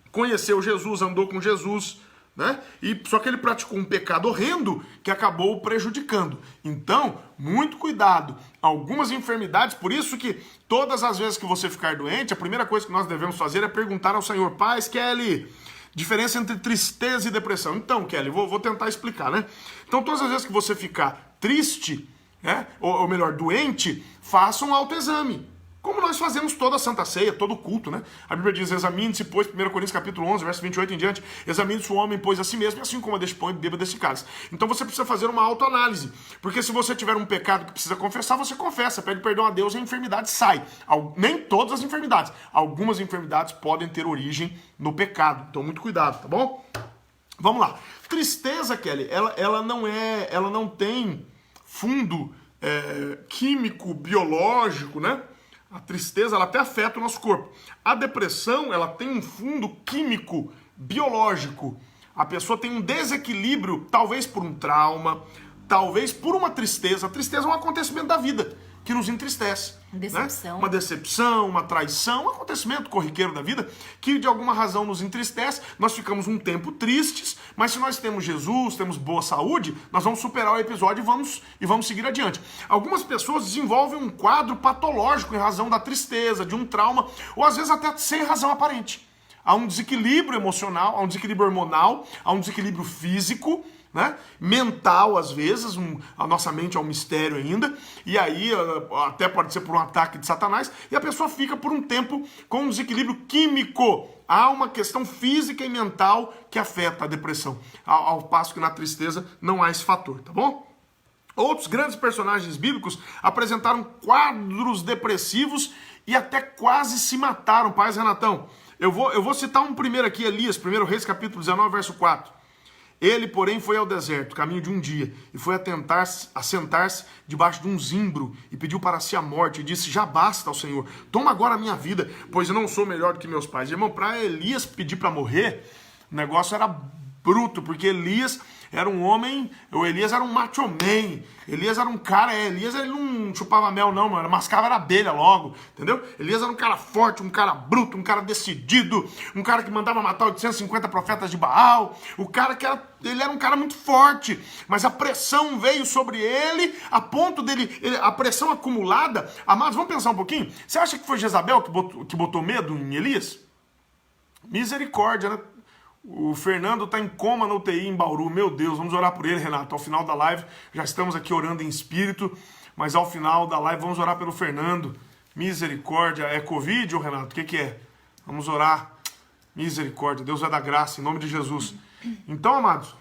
Conheceu Jesus, andou com Jesus, né? E só que ele praticou um pecado horrendo que acabou o prejudicando. Então, muito cuidado. Algumas enfermidades, por isso que todas as vezes que você ficar doente, a primeira coisa que nós devemos fazer é perguntar ao Senhor: Paz, Kelly, diferença entre tristeza e depressão. Então, Kelly, vou tentar explicar, né? Então, todas as vezes que você ficar triste, né, ou melhor, doente, faça um autoexame. Como nós fazemos toda a Santa Ceia, todo o culto, né? A Bíblia diz: examine-se, pois, 1 Coríntios capítulo 11, verso 28 em diante, examine-se o homem, pois, a si mesmo, e assim como deste pão e beba desse cálice. Então você precisa fazer uma autoanálise, porque se você tiver um pecado que precisa confessar, você confessa, pede perdão a Deus e a enfermidade sai. Nem todas as enfermidades. Algumas enfermidades podem ter origem no pecado, então muito cuidado, tá bom? Vamos lá. Tristeza, Kelly, ela não tem fundo químico, biológico, né? A tristeza, ela até afeta o nosso corpo. A depressão, ela tem um fundo químico, biológico. A pessoa tem um desequilíbrio, talvez por um trauma, talvez por uma tristeza. A tristeza é um acontecimento da vida que nos entristece. Decepção. Né? Uma decepção, uma traição, um acontecimento corriqueiro da vida que de alguma razão nos entristece. Nós ficamos um tempo tristes, mas se nós temos Jesus, temos boa saúde, nós vamos superar o episódio e vamos seguir adiante. Algumas pessoas desenvolvem um quadro patológico em razão da tristeza, de um trauma, ou às vezes até sem razão aparente. Há um desequilíbrio emocional, há um desequilíbrio hormonal, há um desequilíbrio físico, né? Mental, às vezes, a nossa mente é um mistério ainda, e aí até pode ser por um ataque de Satanás, e a pessoa fica por um tempo com um desequilíbrio químico. Há uma questão física e mental que afeta a depressão, ao passo que na tristeza não há esse fator, tá bom? Outros grandes personagens bíblicos apresentaram quadros depressivos e até quase se mataram. Paz, Renatão, eu vou citar um primeiro aqui, Elias, 1 Reis capítulo 19, verso 4. Ele, porém, foi ao deserto, caminho de um dia, e foi assentar-se debaixo de um zimbro, e pediu para si a morte, e disse: já basta ao Senhor, toma agora a minha vida, pois eu não sou melhor do que meus pais. Irmão, para Elias pedir para morrer, o negócio era bruto, porque Elias era um homem, o Elias era um macho man, Elias era um cara, Elias ele não chupava mel não, mano, mascava era abelha logo, entendeu? Elias era um cara forte, um cara bruto, um cara decidido, um cara que mandava matar 850 profetas de Baal, o cara que ele era um cara muito forte, mas a pressão veio sobre ele, a ponto a pressão acumulada. Amados, vamos pensar um pouquinho, você acha que foi Jezabel que botou medo em Elias? Misericórdia, né? O Fernando está em coma na UTI em Bauru. Meu Deus, vamos orar por ele, Renato. Ao final da live, já estamos aqui orando em espírito, mas ao final da live vamos orar pelo Fernando. Misericórdia. É Covid, ô Renato? O que é? Vamos orar. Misericórdia. Deus vai dar graça em nome de Jesus. Então, amados,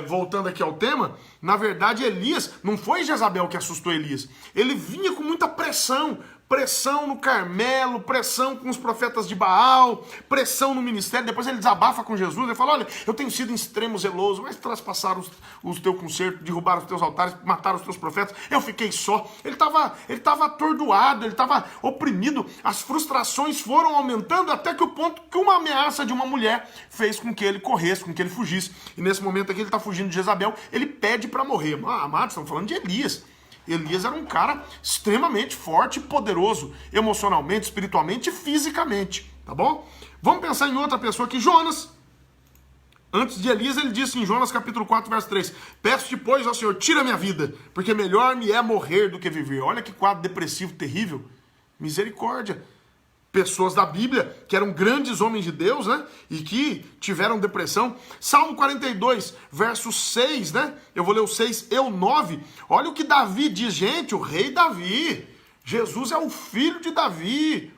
voltando aqui ao tema, na verdade Elias, não foi Jezabel que assustou Elias. Ele vinha com muita pressão. Pressão no Carmelo, pressão com os profetas de Baal, pressão no ministério. Depois ele desabafa com Jesus, ele fala: olha, eu tenho sido em extremo zeloso, mas traspassaram os teus concertos, derrubaram os teus altares, mataram os teus profetas, eu fiquei só. Ele estava atordoado, ele estava oprimido, as frustrações foram aumentando até que o ponto que uma ameaça de uma mulher fez com que ele corresse, com que ele fugisse. E nesse momento aqui ele está fugindo de Jezabel, ele pede para morrer. Amados, estamos falando de Elias. Elias era um cara extremamente forte e poderoso, emocionalmente, espiritualmente e fisicamente, tá bom? Vamos pensar em outra pessoa aqui, Jonas. Antes de Elias, ele disse em Jonas capítulo 4, verso 3, peço-te, pois, ó Senhor, tira minha vida, porque melhor me é morrer do que viver. Olha que quadro depressivo terrível. Misericórdia. Pessoas da Bíblia, que eram grandes homens de Deus, né? E que tiveram depressão. Salmo 42, verso 6, né? Eu vou ler o 6 e o 9. Olha o que Davi diz, gente, o rei Davi. Jesus é o filho de Davi.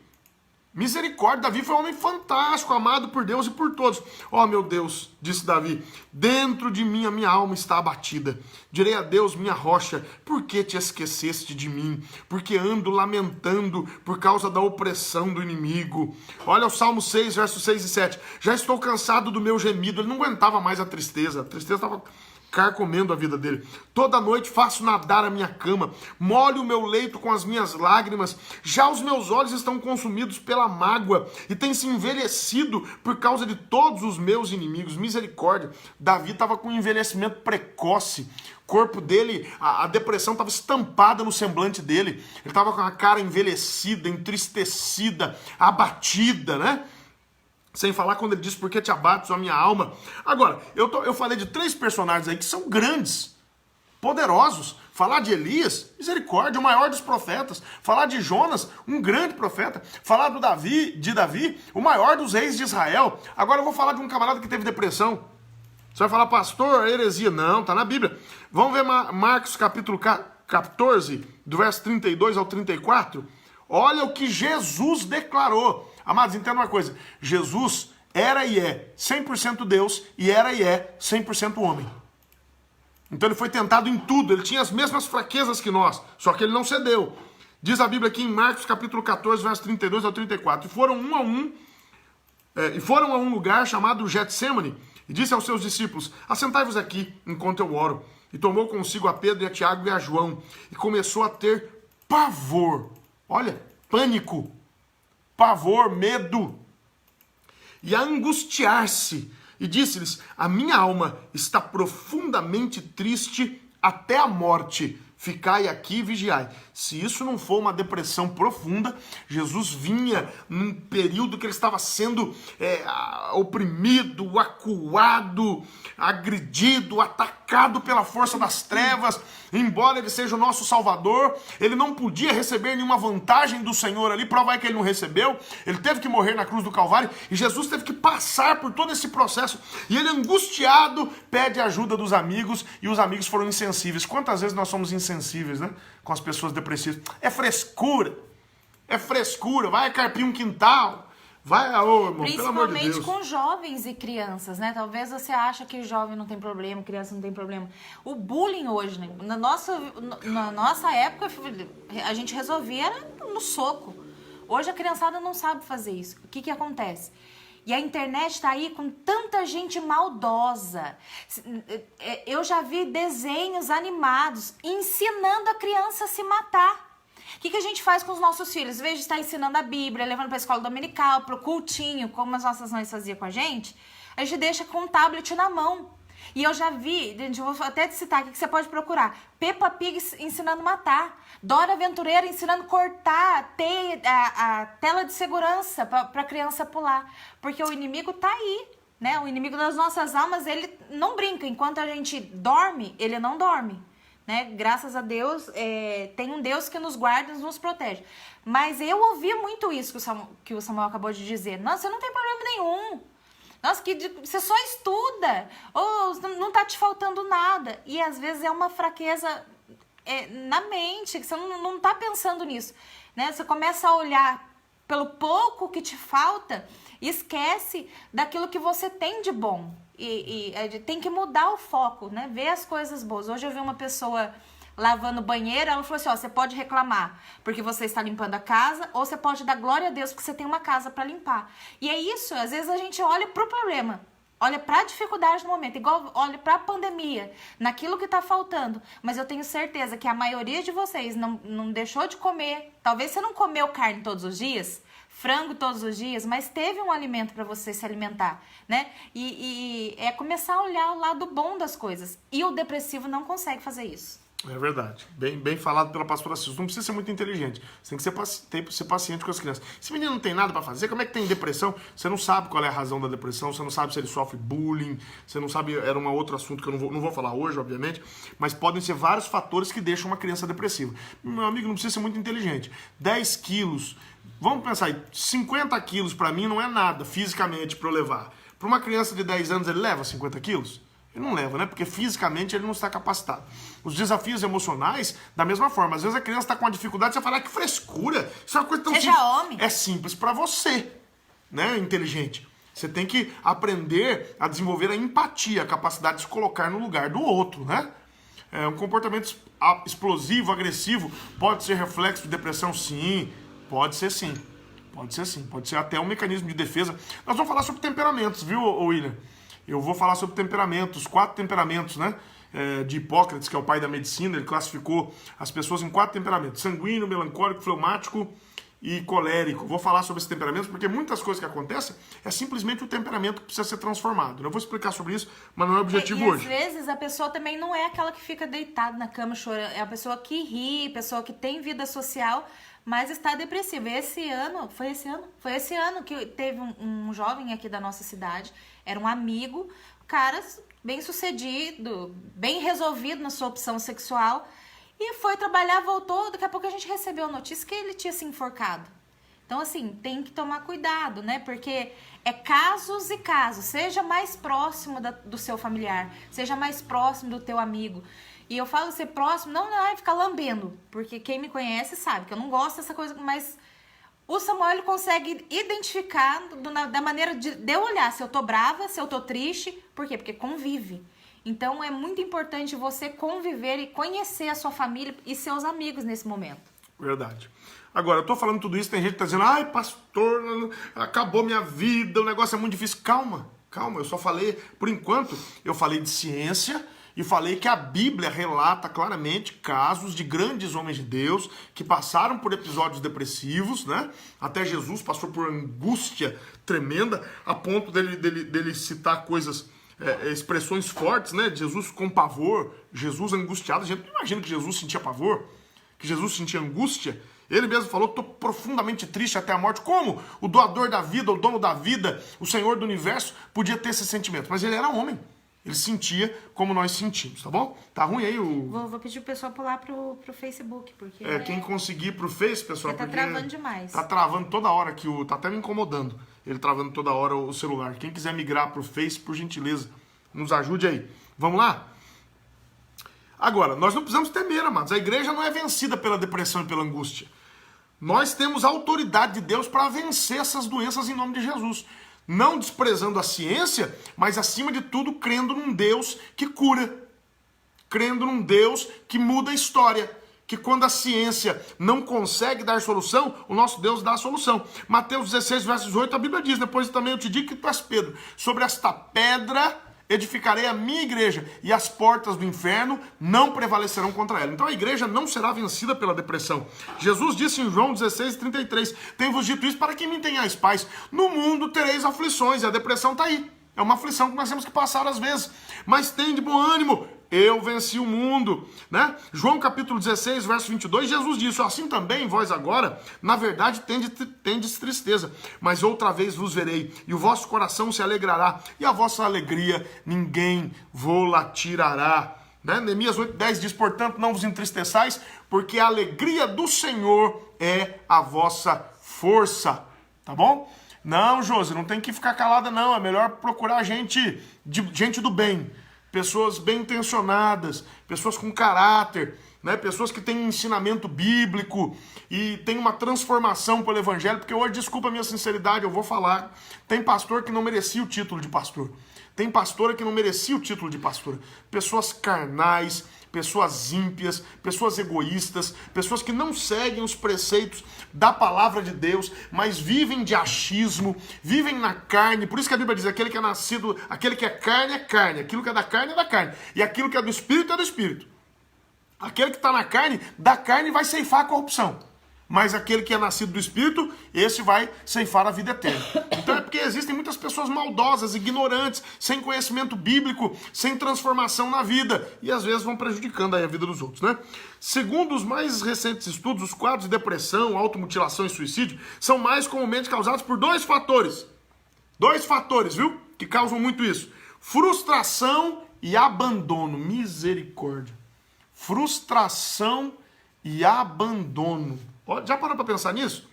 Misericórdia, Davi foi um homem fantástico, amado por Deus e por todos. Ó, meu Deus, disse Davi, dentro de mim a minha alma está abatida. Direi a Deus, minha rocha, por que te esqueceste de mim? Porque ando lamentando por causa da opressão do inimigo. Olha o Salmo 6, versos 6 e 7. Já estou cansado do meu gemido. Ele não aguentava mais a tristeza. A tristeza estava carcomendo a vida dele. Toda noite faço nadar a minha cama, molho o meu leito com as minhas lágrimas, já os meus olhos estão consumidos pela mágoa e têm se envelhecido por causa de todos os meus inimigos. Misericórdia. Davi estava com um envelhecimento precoce. O corpo dele, a depressão estava estampada no semblante dele. Ele estava com a cara envelhecida, entristecida, abatida, né? Sem falar quando ele diz, por que te abates, a minha alma? Agora, eu falei de 3 personagens aí que são grandes, poderosos. Falar de Elias, misericórdia, o maior dos profetas. Falar de Jonas, um grande profeta. Falar de Davi, o maior dos reis de Israel. Agora eu vou falar de um camarada que teve depressão. Você vai falar, pastor, heresia. Não, tá na Bíblia. Vamos ver Marcos capítulo 14, do verso 32 ao 34. Olha o que Jesus declarou. Amados, entenda uma coisa. Jesus era e é 100% Deus e era e é 100% homem. Então ele foi tentado em tudo. Ele tinha as mesmas fraquezas que nós, só que ele não cedeu. Diz a Bíblia aqui em Marcos capítulo 14, verso 32 ao 34. E foram a um lugar chamado Getsêmani, e disse aos seus discípulos, assentai-vos aqui, enquanto eu oro. E tomou consigo a Pedro e a Tiago e a João, e começou a ter pavor. Olha, pânico, pavor, medo, e a angustiar-se. E disse-lhes, a minha alma está profundamente triste até a morte. Ficai aqui e vigiai. Se isso não for uma depressão profunda, Jesus vinha num período que ele estava sendo oprimido, acuado, agredido, atacado pela força das trevas. Embora ele seja o nosso Salvador, ele não podia receber nenhuma vantagem do Senhor ali. Prova é que ele não recebeu. Ele teve que morrer na cruz do Calvário e Jesus teve que passar por todo esse processo. E ele, angustiado, pede ajuda dos amigos e os amigos foram insensíveis. Quantas vezes nós somos insensíveis, né? Com as pessoas depressivas. É frescura, vai carpir um quintal, vai, irmão, pelo amor de Deus. Principalmente com jovens e crianças, né? Talvez você acha que jovem não tem problema, criança não tem problema. O bullying hoje, né? Na nossa época, a gente resolvia no soco. Hoje a criançada não sabe fazer isso. O que acontece? E a internet está aí com tanta gente maldosa. Eu já vi desenhos animados ensinando a criança a se matar. O que a gente faz com os nossos filhos? Em vez de estar ensinando a Bíblia, levando para a escola dominical, para o cultinho, como as nossas mães faziam com a gente deixa com um tablet na mão. E eu já vi, eu vou até te citar aqui que você pode procurar, Peppa Pig ensinando a matar, Dora Aventureira ensinando a cortar a tela de segurança para a criança pular. Porque o inimigo tá aí, né? O inimigo das nossas almas, ele não brinca. Enquanto a gente dorme, ele não dorme. Né? Graças a Deus, tem um Deus que nos guarda e nos protege. Mas eu ouvi muito isso que o Samuel acabou de dizer. Nossa, você não tem problema nenhum. Nossa, você só estuda. Ou não tá te faltando nada. E às vezes é uma fraqueza na mente, que você não tá pensando nisso. Né? Você começa a olhar pelo pouco que te falta e esquece daquilo que você tem de bom. E tem que mudar o foco, né? Ver as coisas boas. Hoje eu vi uma pessoa lavando o banheiro, ela falou assim, você pode reclamar porque você está limpando a casa, ou você pode dar glória a Deus porque você tem uma casa para limpar. E é isso, às vezes a gente olha para o problema, olha para a dificuldade no momento, igual olha para a pandemia, naquilo que está faltando. Mas eu tenho certeza que a maioria de vocês não deixou de comer, talvez você não comeu carne todos os dias, frango todos os dias, mas teve um alimento para você se alimentar, né? E é começar a olhar o lado bom das coisas. E o depressivo não consegue fazer isso. É verdade. Bem falado pela pastora Silvia. Não precisa ser muito inteligente. Você tem que ser paciente com as crianças. Esse menino não tem nada para fazer, como é que tem depressão? Você não sabe qual é a razão da depressão, você não sabe se ele sofre bullying, você não sabe, era um outro assunto que eu não vou falar hoje, obviamente, mas podem ser vários fatores que deixam uma criança depressiva. Meu amigo, não precisa ser muito inteligente. 10 quilos, vamos pensar aí, 50 quilos para mim não é nada fisicamente para eu levar. Para uma criança de 10 anos, ele leva 50 quilos? Ele não leva, né? Porque fisicamente ele não está capacitado. Os desafios emocionais, da mesma forma. Às vezes a criança está com uma dificuldade, você fala, que frescura. Isso é uma coisa tão simples. Seja homem. É simples para você, né? Inteligente. Você tem que aprender a desenvolver a empatia, a capacidade de se colocar no lugar do outro, né? Um comportamento explosivo, agressivo, pode ser reflexo de depressão? Sim. Pode ser sim. Pode ser sim. Pode ser até um mecanismo de defesa. Nós vamos falar sobre temperamentos, viu, William? Eu vou falar sobre temperamentos, 4 temperamentos, né? de Hipócrates, que é o pai da medicina. Ele classificou as pessoas em 4 temperamentos: sanguíneo, melancólico, fleumático e colérico. Vou falar sobre esses temperamentos porque muitas coisas que acontecem é simplesmente o temperamento que precisa ser transformado. Eu vou explicar sobre isso, mas não é o objetivo hoje. Às vezes a pessoa também não é aquela que fica deitada na cama chorando, é a pessoa que ri, pessoa que tem vida social, mas está depressiva. Foi esse ano que teve um jovem aqui da nossa cidade, era um amigo, cara bem sucedido, bem resolvido na sua opção sexual, e foi trabalhar, voltou, daqui a pouco a gente recebeu a notícia que ele tinha se enforcado. Então, assim, tem que tomar cuidado, né? Porque é casos e casos. Seja mais próximo do seu familiar, seja mais próximo do teu amigo. E eu falo ser próximo, não é ficar lambendo, porque quem me conhece sabe que eu não gosto dessa coisa, mas o Samuel ele consegue identificar da maneira de eu olhar se eu tô brava, se eu tô triste. Por quê? Porque convive. Então, é muito importante você conviver e conhecer a sua família e seus amigos nesse momento. Verdade. Agora, eu tô falando tudo isso, tem gente que tá dizendo, ai, pastor, acabou minha vida, o negócio é muito difícil. Calma, eu só falei, por enquanto, eu falei de ciência e falei que a Bíblia relata claramente casos de grandes homens de Deus que passaram por episódios depressivos, né? Até Jesus passou por angústia tremenda, a ponto dele citar coisas... expressões fortes, né? Jesus com pavor, Jesus angustiado. A gente não imagina que Jesus sentia pavor, que Jesus sentia angústia. Ele mesmo falou que estou profundamente triste até a morte. Como o doador da vida, o dono da vida, o Senhor do universo podia ter esse sentimento? Mas ele era homem. Ele sentia como nós sentimos, tá bom? Tá ruim aí o... Vou pedir o pessoal pular pro Facebook, porque... quem conseguir pro Face, pessoal... Tá travando demais. Tá travando toda hora aqui, tá até me incomodando. Ele travando toda hora o celular. Quem quiser migrar pro Face, por gentileza, nos ajude aí. Vamos lá? Agora, nós não precisamos temer, amados. A igreja não é vencida pela depressão e pela angústia. Nós temos a autoridade de Deus para vencer essas doenças em nome de Jesus. Não desprezando a ciência, mas acima de tudo crendo num Deus que cura. Crendo num Deus que muda a história. Que quando a ciência não consegue dar solução, o nosso Deus dá a solução. Mateus 16, versos 18, a Bíblia diz, depois também eu te digo que tu és Pedro. Sobre esta pedra edificarei a minha igreja, e as portas do inferno não prevalecerão contra ela. Então a igreja não será vencida pela depressão. Jesus disse em João 16, 33, tenho-vos dito isso para que me tenhais paz. No mundo tereis aflições, e a depressão está aí. É uma aflição que nós temos que passar às vezes. Mas tem de bom ânimo, eu venci o mundo, né? João capítulo 16, verso 22, Jesus disse, assim também vós agora, na verdade, tendes tristeza, mas outra vez vos verei, e o vosso coração se alegrará, e a vossa alegria ninguém vô-la tirará. Né? Neemias 8:10 diz, portanto, não vos entristeçais, porque a alegria do Senhor é a vossa força. Tá bom? Não, Josi, não tem que ficar calada, não. É melhor procurar gente do bem. Pessoas bem intencionadas, pessoas com caráter, né? Pessoas que têm um ensinamento bíblico e tem uma transformação pelo evangelho, porque hoje, desculpa a minha sinceridade, eu vou falar, tem pastor que não merecia o título de pastor, tem pastora que não merecia o título de pastora, pessoas carnais, pessoas ímpias, pessoas egoístas, pessoas que não seguem os preceitos da palavra de Deus, mas vivem de achismo, vivem na carne. Por isso que a Bíblia diz, aquele que é nascido, aquele que é carne, aquilo que é da carne, e aquilo que é do Espírito é do Espírito. Aquele que está na carne, da carne vai ceifar a corrupção. Mas aquele que é nascido do Espírito, esse vai ceifar a vida eterna. Então é porque existem muitas pessoas maldosas, ignorantes, sem conhecimento bíblico, sem transformação na vida. E às vezes vão prejudicando aí a vida dos outros, né? Segundo os mais recentes estudos, os quadros de depressão, automutilação e suicídio são mais comumente causados por 2 fatores. 2 fatores, viu? Que causam muito isso. Frustração e abandono. Misericórdia. Frustração e abandono. Já parou para pensar nisso?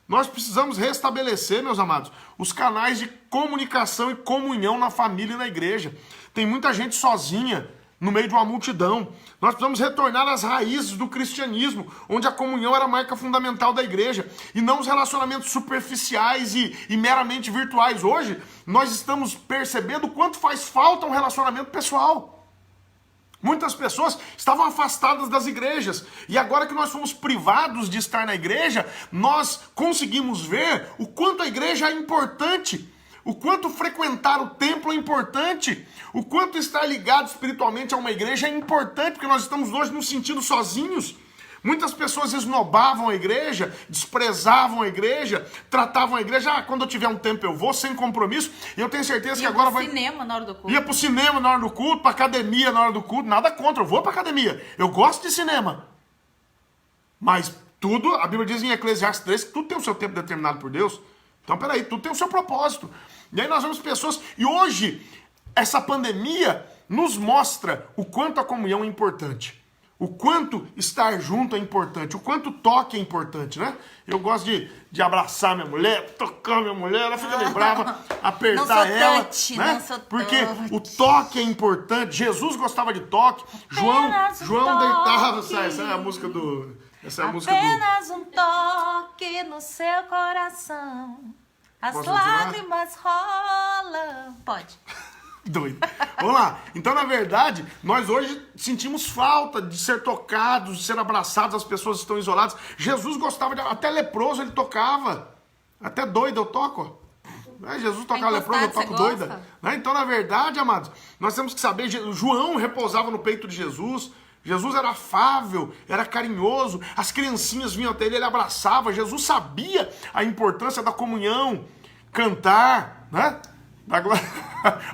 Nós precisamos restabelecer, meus amados, os canais de comunicação e comunhão na família e na igreja. Tem muita gente sozinha no meio de uma multidão. Nós precisamos retornar às raízes do cristianismo, onde a comunhão era a marca fundamental da igreja, e não os relacionamentos superficiais e meramente virtuais. Hoje, nós estamos percebendo o quanto faz falta um relacionamento pessoal. Muitas pessoas estavam afastadas das igrejas, e agora que nós fomos privados de estar na igreja, nós conseguimos ver o quanto a igreja é importante, O quanto frequentar o templo é importante. O quanto estar ligado espiritualmente a uma igreja é importante, porque nós estamos hoje nos sentindo sozinhos. Muitas pessoas esnobavam a igreja, desprezavam a igreja, tratavam a igreja, quando eu tiver um tempo eu vou, sem compromisso. E eu tenho certeza que agora vai... Ia pro cinema na hora do culto. Ia pro cinema na hora do culto, pra academia na hora do culto, nada contra, eu vou pra academia. Eu gosto de cinema. Mas tudo, a Bíblia diz em Eclesiastes 3 que tudo tem o seu tempo determinado por Deus. Então, peraí, tudo tem o seu propósito. E aí nós vemos pessoas... E hoje, essa pandemia nos mostra o quanto a comunhão é importante. O quanto estar junto é importante. O quanto toque é importante, né? Eu gosto de abraçar minha mulher, tocar minha mulher, ela fica meio brava, apertar ela. Touch, né? não sou Porque touch. o toque é importante. Jesus gostava de toque. João deitava... Essa é a música do... Essa é a música do... Apenas um toque no seu coração. As Posso continuar? lágrimas rolam. Pode. Doido. Vamos lá. Então, na verdade, nós hoje sentimos falta de ser tocados, de ser abraçados, as pessoas estão isoladas. Jesus gostava de... Até leproso ele tocava. Até doido eu toco. Jesus tocava leproso, eu toco doida. Então, na verdade, amados, nós temos que saber, João repousava no peito de Jesus. Jesus era afável, era carinhoso, as criancinhas vinham até ele abraçava. Jesus sabia a importância da comunhão, cantar, né?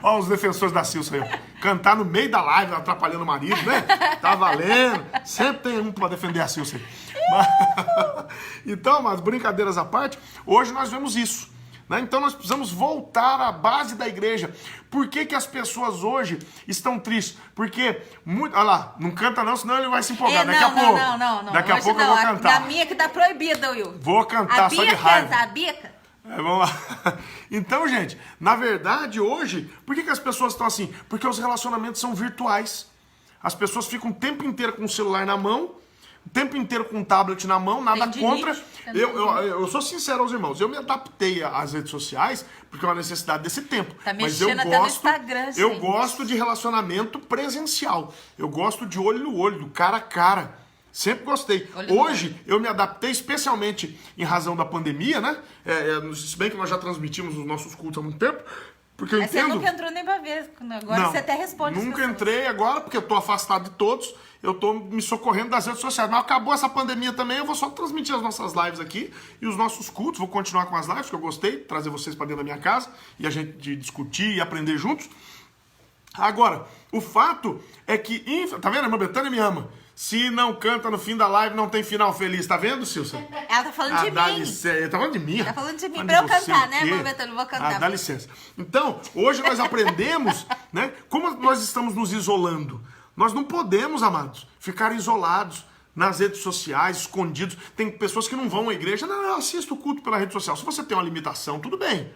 Olha os defensores da Silsa aí, ó. Cantar no meio da live, atrapalhando o marido, né? Tá valendo. Sempre tem um pra defender a Silsa aí. Então, mas brincadeiras à parte, hoje nós vemos isso. Né? Então nós precisamos voltar à base da igreja. Por que que as pessoas hoje estão tristes? Porque, olha lá, não canta não, senão ele vai se empolgar. Daqui a pouco. Não. Daqui a pouco eu vou cantar. Na minha que tá proibida, Will. Vou cantar só de raiva. A Bica. Vamos lá. Então, gente, na verdade, hoje, por que que as pessoas estão assim? Porque os relacionamentos são virtuais. As pessoas ficam o tempo inteiro com o celular na mão, o tempo inteiro com o tablet na mão, nada contra. Eu sou sincero aos irmãos, eu me adaptei às redes sociais porque é uma necessidade desse tempo. Tá mas eu até no Instagram, eu gosto de relacionamento presencial. Eu gosto de olho no olho, do cara a cara. Sempre gostei. Hoje eu me adaptei, especialmente em razão da pandemia, né? Se bem que nós já transmitimos os nossos cultos há muito tempo. Porque eu entendo. Você nunca entrou nem pra ver. Agora não, você até responde. Nunca entrei agora, porque eu tô afastado de todos. Eu tô me socorrendo das redes sociais. Mas acabou essa pandemia também, eu vou só transmitir as nossas lives aqui e os nossos cultos. Vou continuar com as lives, que eu gostei, trazer vocês para dentro da minha casa e a gente discutir e aprender juntos. Agora, o fato é que... Tá vendo? A irmã Betânia me ama. Se não canta no fim da live, não tem final feliz. Tá vendo, Silsa? Ela tá falando de mim. Licença. Tá falando de mim? Tá falando de mim. Pra eu cantar, né, irmã Betânia? Eu vou cantar. Dá licença. Então, hoje nós aprendemos, né? Como nós estamos nos isolando. Nós não podemos, amados, ficar isolados nas redes sociais, escondidos. Tem pessoas que não vão à igreja. Não, eu assisto o culto pela rede social. Se você tem uma limitação, tudo bem.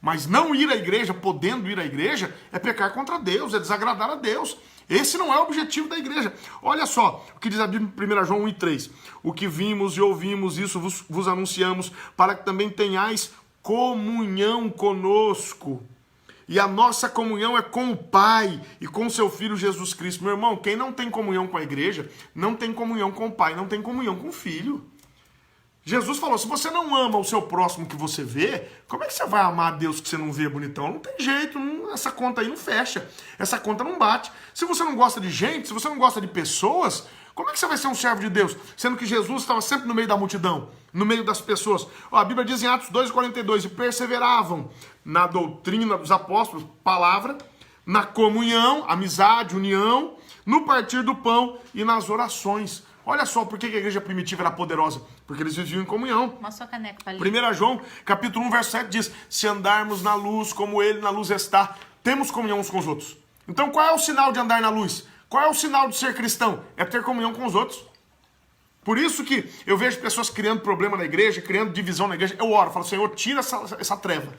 Mas não ir à igreja, podendo ir à igreja, é pecar contra Deus, é desagradar a Deus. Esse não é o objetivo da igreja. Olha só o que diz a Bíblia em 1 João 1:3. O que vimos e ouvimos, isso vos anunciamos, para que também tenhais comunhão conosco. E a nossa comunhão é com o Pai e com o seu Filho Jesus Cristo. Meu irmão, quem não tem comunhão com a igreja, não tem comunhão com o Pai, não tem comunhão com o Filho. Jesus falou, se você não ama o seu próximo que você vê, como é que você vai amar a Deus que você não vê, bonitão? Não tem jeito, essa conta aí não fecha, essa conta não bate. Se você não gosta de gente, se você não gosta de pessoas, como é que você vai ser um servo de Deus? Sendo que Jesus estava sempre no meio da multidão, no meio das pessoas. A Bíblia diz em Atos 2:42, e perseveravam na doutrina dos apóstolos, palavra, na comunhão, amizade, união, no partir do pão e nas orações. Olha só por que a igreja primitiva era poderosa. Porque eles viviam em comunhão. Mostra a caneca pra ler. 1 João, capítulo 1, verso 7 diz, se andarmos na luz como ele na luz está, temos comunhão uns com os outros. Então qual é o sinal de andar na luz? Qual é o sinal de ser cristão? É ter comunhão com os outros. Por isso que eu vejo pessoas criando problema na igreja, criando divisão na igreja. Eu oro, falo, Senhor, tira essa treva.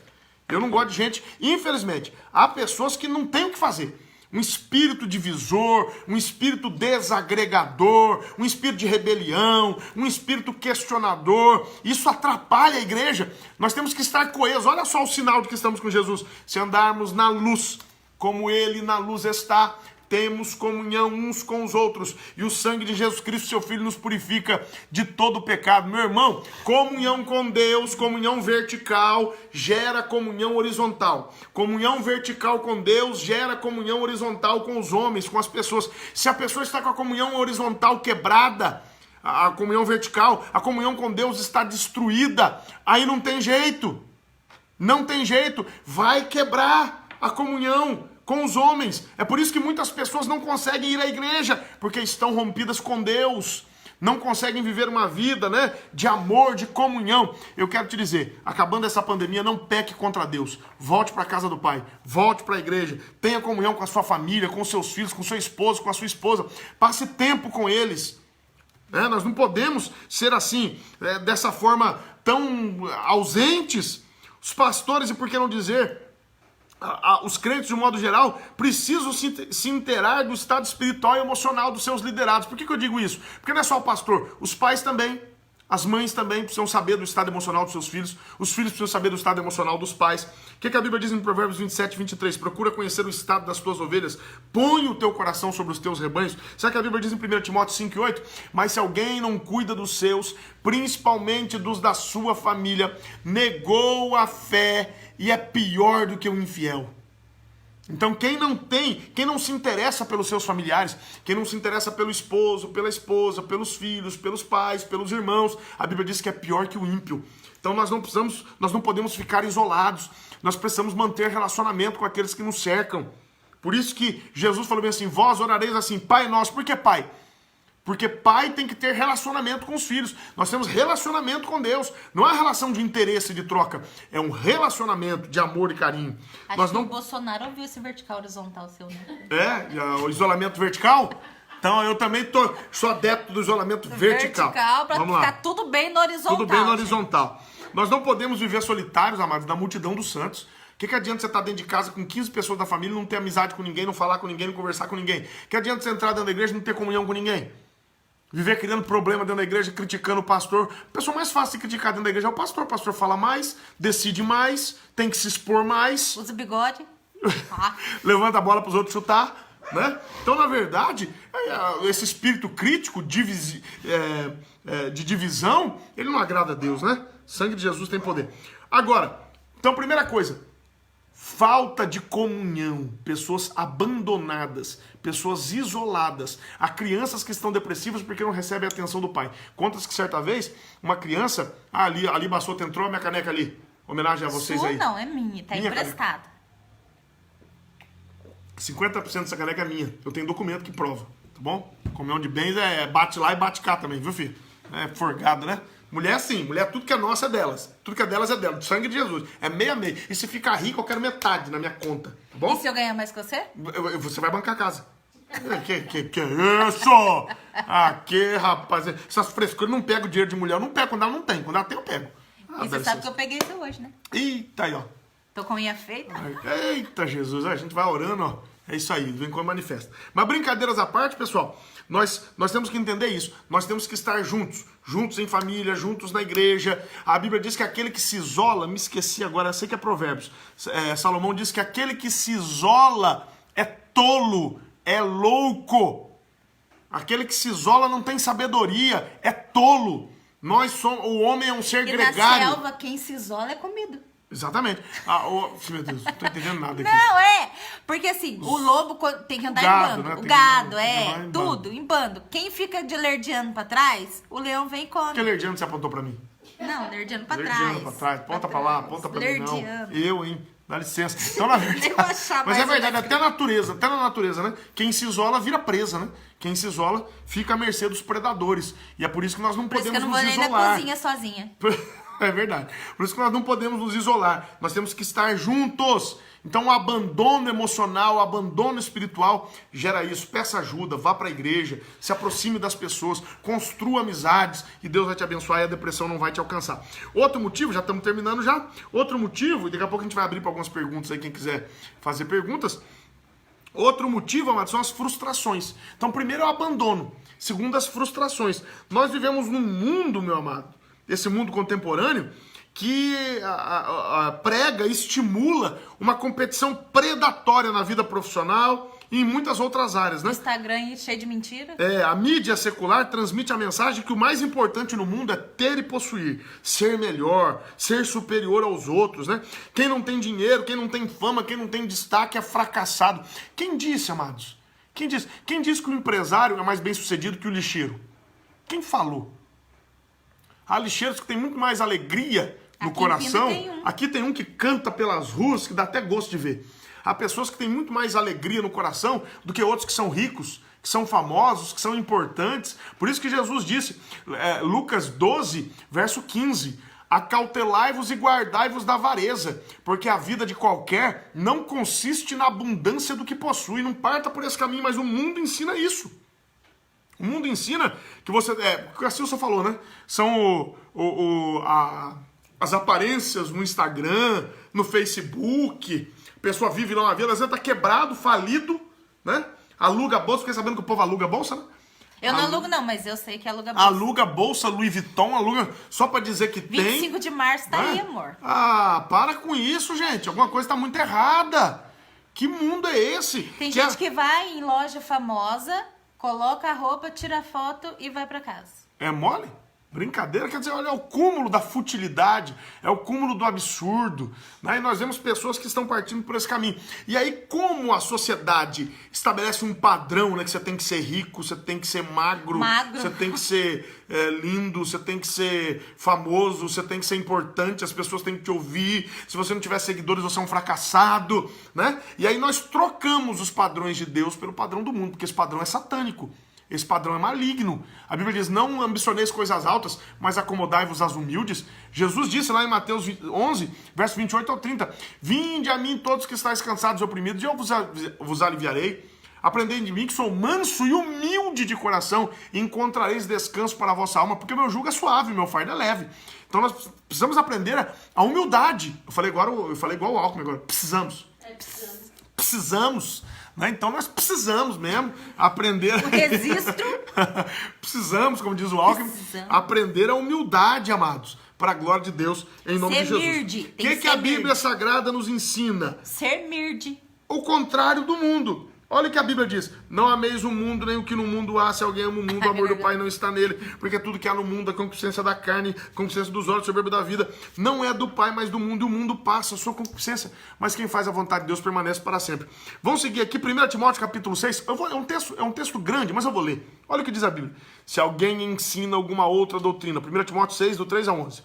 Eu não gosto de gente, infelizmente, há pessoas que não têm o que fazer. Um espírito divisor, um espírito desagregador, um espírito de rebelião, um espírito questionador. Isso atrapalha a igreja. Nós temos que estar coesos. Olha só o sinal de que estamos com Jesus. Se andarmos na luz, como ele na luz está, temos comunhão uns com os outros. E o sangue de Jesus Cristo, seu Filho, nos purifica de todo o pecado. Meu irmão, comunhão com Deus, comunhão vertical, gera comunhão horizontal. Comunhão vertical com Deus gera comunhão horizontal com os homens, com as pessoas. Se a pessoa está com a comunhão horizontal quebrada, a comunhão vertical, a comunhão com Deus está destruída, aí não tem jeito. Não tem jeito. Vai quebrar a comunhão com os homens. É por isso que muitas pessoas não conseguem ir à igreja, porque estão rompidas com Deus. Não conseguem viver uma vida, né, de amor, de comunhão. Eu quero te dizer, acabando essa pandemia, não peque contra Deus. Volte para a casa do Pai, volte para a igreja, tenha comunhão com a sua família, com seus filhos, com seu esposo, com a sua esposa. Passe tempo com eles. Nós não podemos ser assim, dessa forma tão ausentes. Os pastores, e por que não dizer, os crentes de um modo geral, precisam se inteirar do estado espiritual e emocional dos seus liderados. Por que eu digo isso? Porque não é só o pastor, os pais também, as mães também precisam saber do estado emocional dos seus filhos, os filhos precisam saber do estado emocional dos pais. O que a Bíblia diz em Provérbios 27, 23? Procura conhecer o estado das tuas ovelhas, põe o teu coração sobre os teus rebanhos. Sabe o que a Bíblia diz em 1 Timóteo 5, 8? Mas se alguém não cuida dos seus, principalmente dos da sua família, negou a fé e é pior do que o infiel. Então quem não se interessa pelos seus familiares, quem não se interessa pelo esposo, pela esposa, pelos filhos, pelos pais, pelos irmãos, a Bíblia diz que é pior que o ímpio. Então nós não podemos ficar isolados, nós precisamos manter relacionamento com aqueles que nos cercam. Por isso que Jesus falou bem assim, vós orareis assim, Pai nosso. Por que Pai? Porque pai tem que ter relacionamento com os filhos. Nós temos relacionamento com Deus. Não é relação de interesse, de troca. É um relacionamento de amor e carinho. Acho que o Bolsonaro ouviu esse vertical horizontal seu, né? O isolamento vertical. Então eu também sou adepto do isolamento vertical. Para ficar tudo bem no horizontal. Tudo bem no horizontal. Nós não podemos viver solitários, amados, da multidão dos santos. O que adianta você estar dentro de casa com 15 pessoas da família, não ter amizade com ninguém, não falar com ninguém, não conversar com ninguém? Que adianta você entrar dentro da igreja e não ter comunhão com ninguém? Viver criando problema dentro da igreja, criticando o pastor. A pessoa mais fácil de criticar dentro da igreja é o pastor. O pastor fala mais, decide mais, tem que se expor mais. Usa bigode. Levanta a bola para os outros chutar. Né? Então, na verdade, esse espírito crítico, de divisão, ele não agrada a Deus, né? O sangue de Jesus tem poder. Agora, então, primeira coisa, falta de comunhão, pessoas abandonadas, pessoas isoladas. Há crianças que estão depressivas porque não recebem a atenção do pai. Conta-se que certa vez, uma criança, ali Bassota entrou, a minha caneca ali, homenagem a vocês aí. Não, é minha, tá emprestada. 50% dessa caneca é minha, eu tenho documento que prova, tá bom? Comunhão de bens bate lá e bate cá também, viu filho? É forgado, né? Mulher sim, mulher tudo que é nossa é delas. Tudo que é delas é dela, do sangue de Jesus. É meia. E se ficar rico, eu quero metade na minha conta, tá bom? E se eu ganhar mais que você? Você vai bancar a casa. Que isso? Aqui, rapaz. Essas frescuras, eu não pego dinheiro de mulher. Eu não pego, quando ela não tem. Quando ela tem, eu pego. E você sabe que eu peguei isso hoje, né? Eita, aí, ó. Tô com unha feita. Eita, Jesus. A gente vai orando, ó. É isso aí, vem quando manifesta. Mas brincadeiras à parte, pessoal, nós temos que entender isso. Nós temos que estar juntos em família, juntos na igreja. A Bíblia diz que aquele que se isola, me esqueci agora, eu sei que é Provérbios. Salomão diz que aquele que se isola é tolo, é louco. Aquele que se isola não tem sabedoria, é tolo. O homem é um ser gregário. E na selva, quem se isola é comido. Exatamente. Meu Deus, não tô entendendo nada aqui. Não, porque assim, o lobo tem que andar em bando. Né? O gado, tudo, em bando. Quem fica de lerdeando pra trás, o leão vem e come. Que lerdeando você apontou pra mim? Não, lerdeando pra trás. Lerdeando pra trás, ponta pra lá, ponta pra mim não. Eu, hein? Dá licença. Então, na verdade... Mas é verdade, até na natureza, né? Quem se isola vira presa, né? Quem se isola fica à mercê dos predadores. E é por isso que nós não podemos nos isolar. Por isso que eu não vou nem na cozinha sozinha. É verdade. Por isso que nós não podemos nos isolar. Nós temos que estar juntos. Então o abandono emocional, o abandono espiritual gera isso. Peça ajuda, vá para a igreja, se aproxime das pessoas, construa amizades e Deus vai te abençoar e a depressão não vai te alcançar. Outro motivo, já estamos terminando já. Outro motivo, e daqui a pouco a gente vai abrir para algumas perguntas aí, quem quiser fazer perguntas. Outro motivo, amado, são as frustrações. Então primeiro é o abandono. Segundo, as frustrações. Nós vivemos num mundo, meu amado, esse mundo contemporâneo, que prega, estimula uma competição predatória na vida profissional e em muitas outras áreas, né? Instagram cheio de mentira. A mídia secular transmite a mensagem que o mais importante no mundo é ter e possuir, ser melhor, ser superior aos outros, né? Quem não tem dinheiro, quem não tem fama, quem não tem destaque é fracassado. Quem disse, amados? Quem disse? Quem disse que o empresário é mais bem sucedido que o lixeiro? Quem falou? Há lixeiros que têm muito mais alegria no coração. Aqui tem um que canta pelas ruas, que dá até gosto de ver. Há pessoas que têm muito mais alegria no coração do que outros que são ricos, que são famosos, que são importantes. Por isso que Jesus disse, Lucas 12, verso 15, acautelai-vos e guardai-vos da avareza, porque a vida de qualquer não consiste na abundância do que possui. Não parta por esse caminho, mas o mundo ensina isso. O mundo ensina que você... o que a Silvia falou, né? São as aparências no Instagram, no Facebook. A pessoa vive lá uma vida, às vezes tá quebrado, falido, né? Aluga bolsa, fiquei sabendo que o povo aluga bolsa, né? Eu não alugo não, mas eu sei que aluga bolsa. Aluga bolsa, Louis Vuitton, aluga só pra dizer que 25 tem. 25 de março tá aí, amor. Para com isso, gente. Alguma coisa tá muito errada. Que mundo é esse? Tem gente que vai em loja famosa, coloca a roupa, tira a foto e vai pra casa. É mole? Brincadeira, quer dizer, olha, é o cúmulo da futilidade, é o cúmulo do absurdo, né? E nós vemos pessoas que estão partindo por esse caminho. E aí, como a sociedade estabelece um padrão, né? Que você tem que ser rico, você tem que ser magro. Você tem que ser lindo, você tem que ser famoso, você tem que ser importante, as pessoas têm que te ouvir, se você não tiver seguidores, você é um fracassado, né? E aí nós trocamos os padrões de Deus pelo padrão do mundo, porque esse padrão é satânico. Esse padrão é maligno. A Bíblia diz, não ambicioneis coisas altas, mas acomodai-vos às humildes. Jesus disse lá em Mateus 11, verso 28 ao 30, vinde a mim todos que estáis cansados e oprimidos, e eu vos aliviarei. Aprendei de mim que sou manso e humilde de coração, e encontrareis descanso para a vossa alma, porque meu jugo é suave, meu fardo é leve. Então nós precisamos aprender a humildade. Eu falei igual o Alckmin agora. Precisamos. Né? Então nós precisamos mesmo aprender... O registro. Precisamos, como diz o Alckmin, aprender a humildade, amados, para a glória de Deus, em nome de Jesus. O que a Bíblia Sagrada nos ensina? Ser mirde. O contrário do mundo. Olha o que a Bíblia diz. Não ameis o mundo, nem o que no mundo há. Se alguém ama o mundo, o amor do Pai não está nele. Porque tudo que há no mundo, a concupiscência da carne, a concupiscência dos olhos, o soberbo da vida, não é do Pai, mas do mundo. E o mundo passa, a sua concupiscência. Mas quem faz a vontade de Deus permanece para sempre. Vamos seguir aqui, 1 Timóteo capítulo 6. É um texto grande, mas eu vou ler. Olha o que diz a Bíblia. Se alguém ensina alguma outra doutrina. 1 Timóteo 6, do 3 a 11.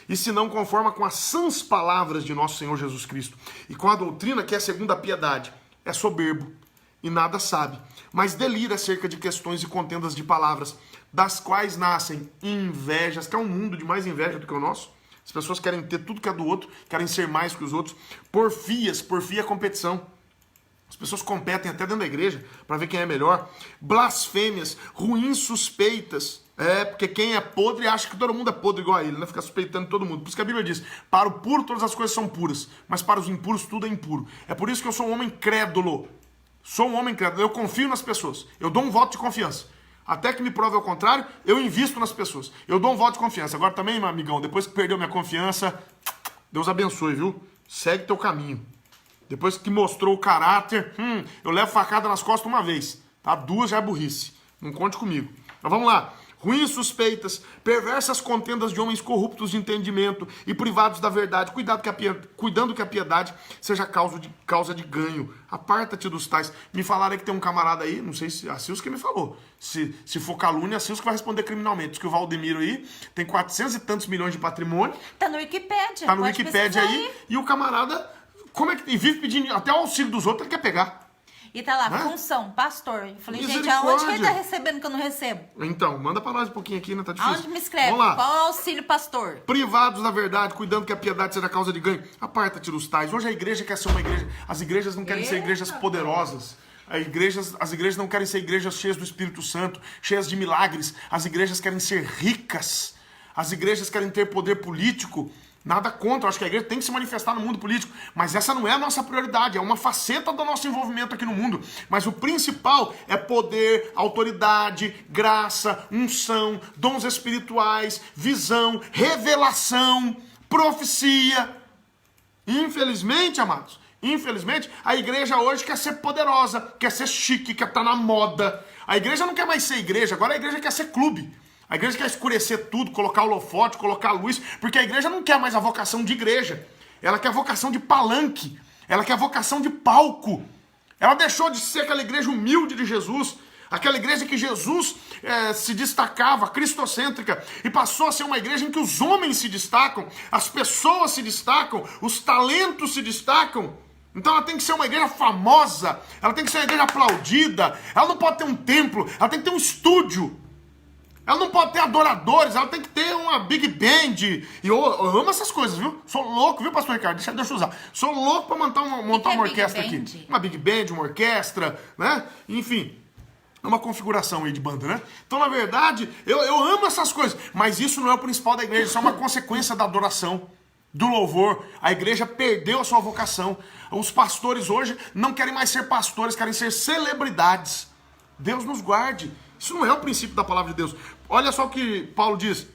E se não conforma com as sãs palavras de nosso Senhor Jesus Cristo. E com a doutrina que é segundo a piedade. É soberbo. E nada sabe, mas delira acerca de questões e contendas de palavras, das quais nascem invejas, que é um mundo de mais inveja do que o nosso. As pessoas querem ter tudo que é do outro, querem ser mais que os outros. Porfias, porfia é competição. As pessoas competem até dentro da igreja para ver quem é melhor. Blasfêmias, ruins suspeitas. Porque quem é podre acha que todo mundo é podre igual a ele, né? Fica suspeitando todo mundo. Por isso que a Bíblia diz, para o puro todas as coisas são puras, mas para os impuros tudo é impuro. É por isso que eu sou um homem crédulo. Sou um homem crédulo, eu confio nas pessoas. Eu dou um voto de confiança. Até que me prove ao contrário, eu invisto nas pessoas. Eu dou um voto de confiança. Agora também, meu amigão, depois que perdeu minha confiança, Deus abençoe, viu? Segue teu caminho. Depois que mostrou o caráter, eu levo facada nas costas uma vez. Tá? 2 já é burrice. Não conte comigo. Mas vamos lá. Ruins suspeitas, perversas contendas de homens corruptos de entendimento e privados da verdade, cuidando que a piedade seja causa de ganho. Aparta-te dos tais. Me falaram que tem um camarada aí, não sei se a Silvia que me falou. Se for calúnia, a Silvia que vai responder criminalmente. Diz que o Valdemiro aí tem 400 e tantos milhões de patrimônio. Tá no Wikipédia. Tá no Wikipédia aí. E o camarada, e vive pedindo até o auxílio dos outros, ele quer pegar. E tá lá, função, pastor. Eu falei, gente, aonde que ele tá recebendo que eu não recebo? Então, manda pra nós um pouquinho aqui, né? Tá difícil. Aonde me escreve? Vamos lá. Qual é o auxílio, pastor? Privados da verdade, cuidando que a piedade seja causa de ganho. Aparta-te dos tais. Hoje a igreja quer ser uma igreja... As igrejas não querem ser igrejas poderosas. As igrejas não querem ser igrejas cheias do Espírito Santo, cheias de milagres. As igrejas querem ser ricas. As igrejas querem ter poder político. Nada contra, eu acho que a igreja tem que se manifestar no mundo político, mas essa não é a nossa prioridade, é uma faceta do nosso envolvimento aqui no mundo. Mas o principal é poder, autoridade, graça, unção, dons espirituais, visão, revelação, profecia. Infelizmente, amados, Infelizmente, a igreja hoje quer ser poderosa, quer ser chique, quer estar na moda. A igreja não quer mais ser igreja, agora a igreja quer ser clube. A igreja quer escurecer tudo, colocar holofote, colocar luz, porque a igreja não quer mais a vocação de igreja. Ela quer a vocação de palanque, ela quer a vocação de palco. Ela deixou de ser aquela igreja humilde de Jesus, aquela igreja que Jesus se destacava, cristocêntrica, e passou a ser uma igreja em que os homens se destacam, as pessoas se destacam, os talentos se destacam. Então ela tem que ser uma igreja famosa, ela tem que ser uma igreja aplaudida, ela não pode ter um templo, ela tem que ter um estúdio. Ela não pode ter adoradores, ela tem que ter uma big band. E eu amo essas coisas, viu? Sou louco, viu, pastor Ricardo? Deixa eu usar. Sou louco pra montar uma orquestra aqui. Uma big band, uma orquestra, né? Enfim, é uma configuração aí de banda, né? Então, na verdade, eu amo essas coisas. Mas isso não é o principal da igreja, isso é uma consequência da adoração, do louvor. A igreja perdeu a sua vocação. Os pastores hoje não querem mais ser pastores, querem ser celebridades. Deus nos guarde. Isso não é o princípio da palavra de Deus. Olha só o que Paulo diz.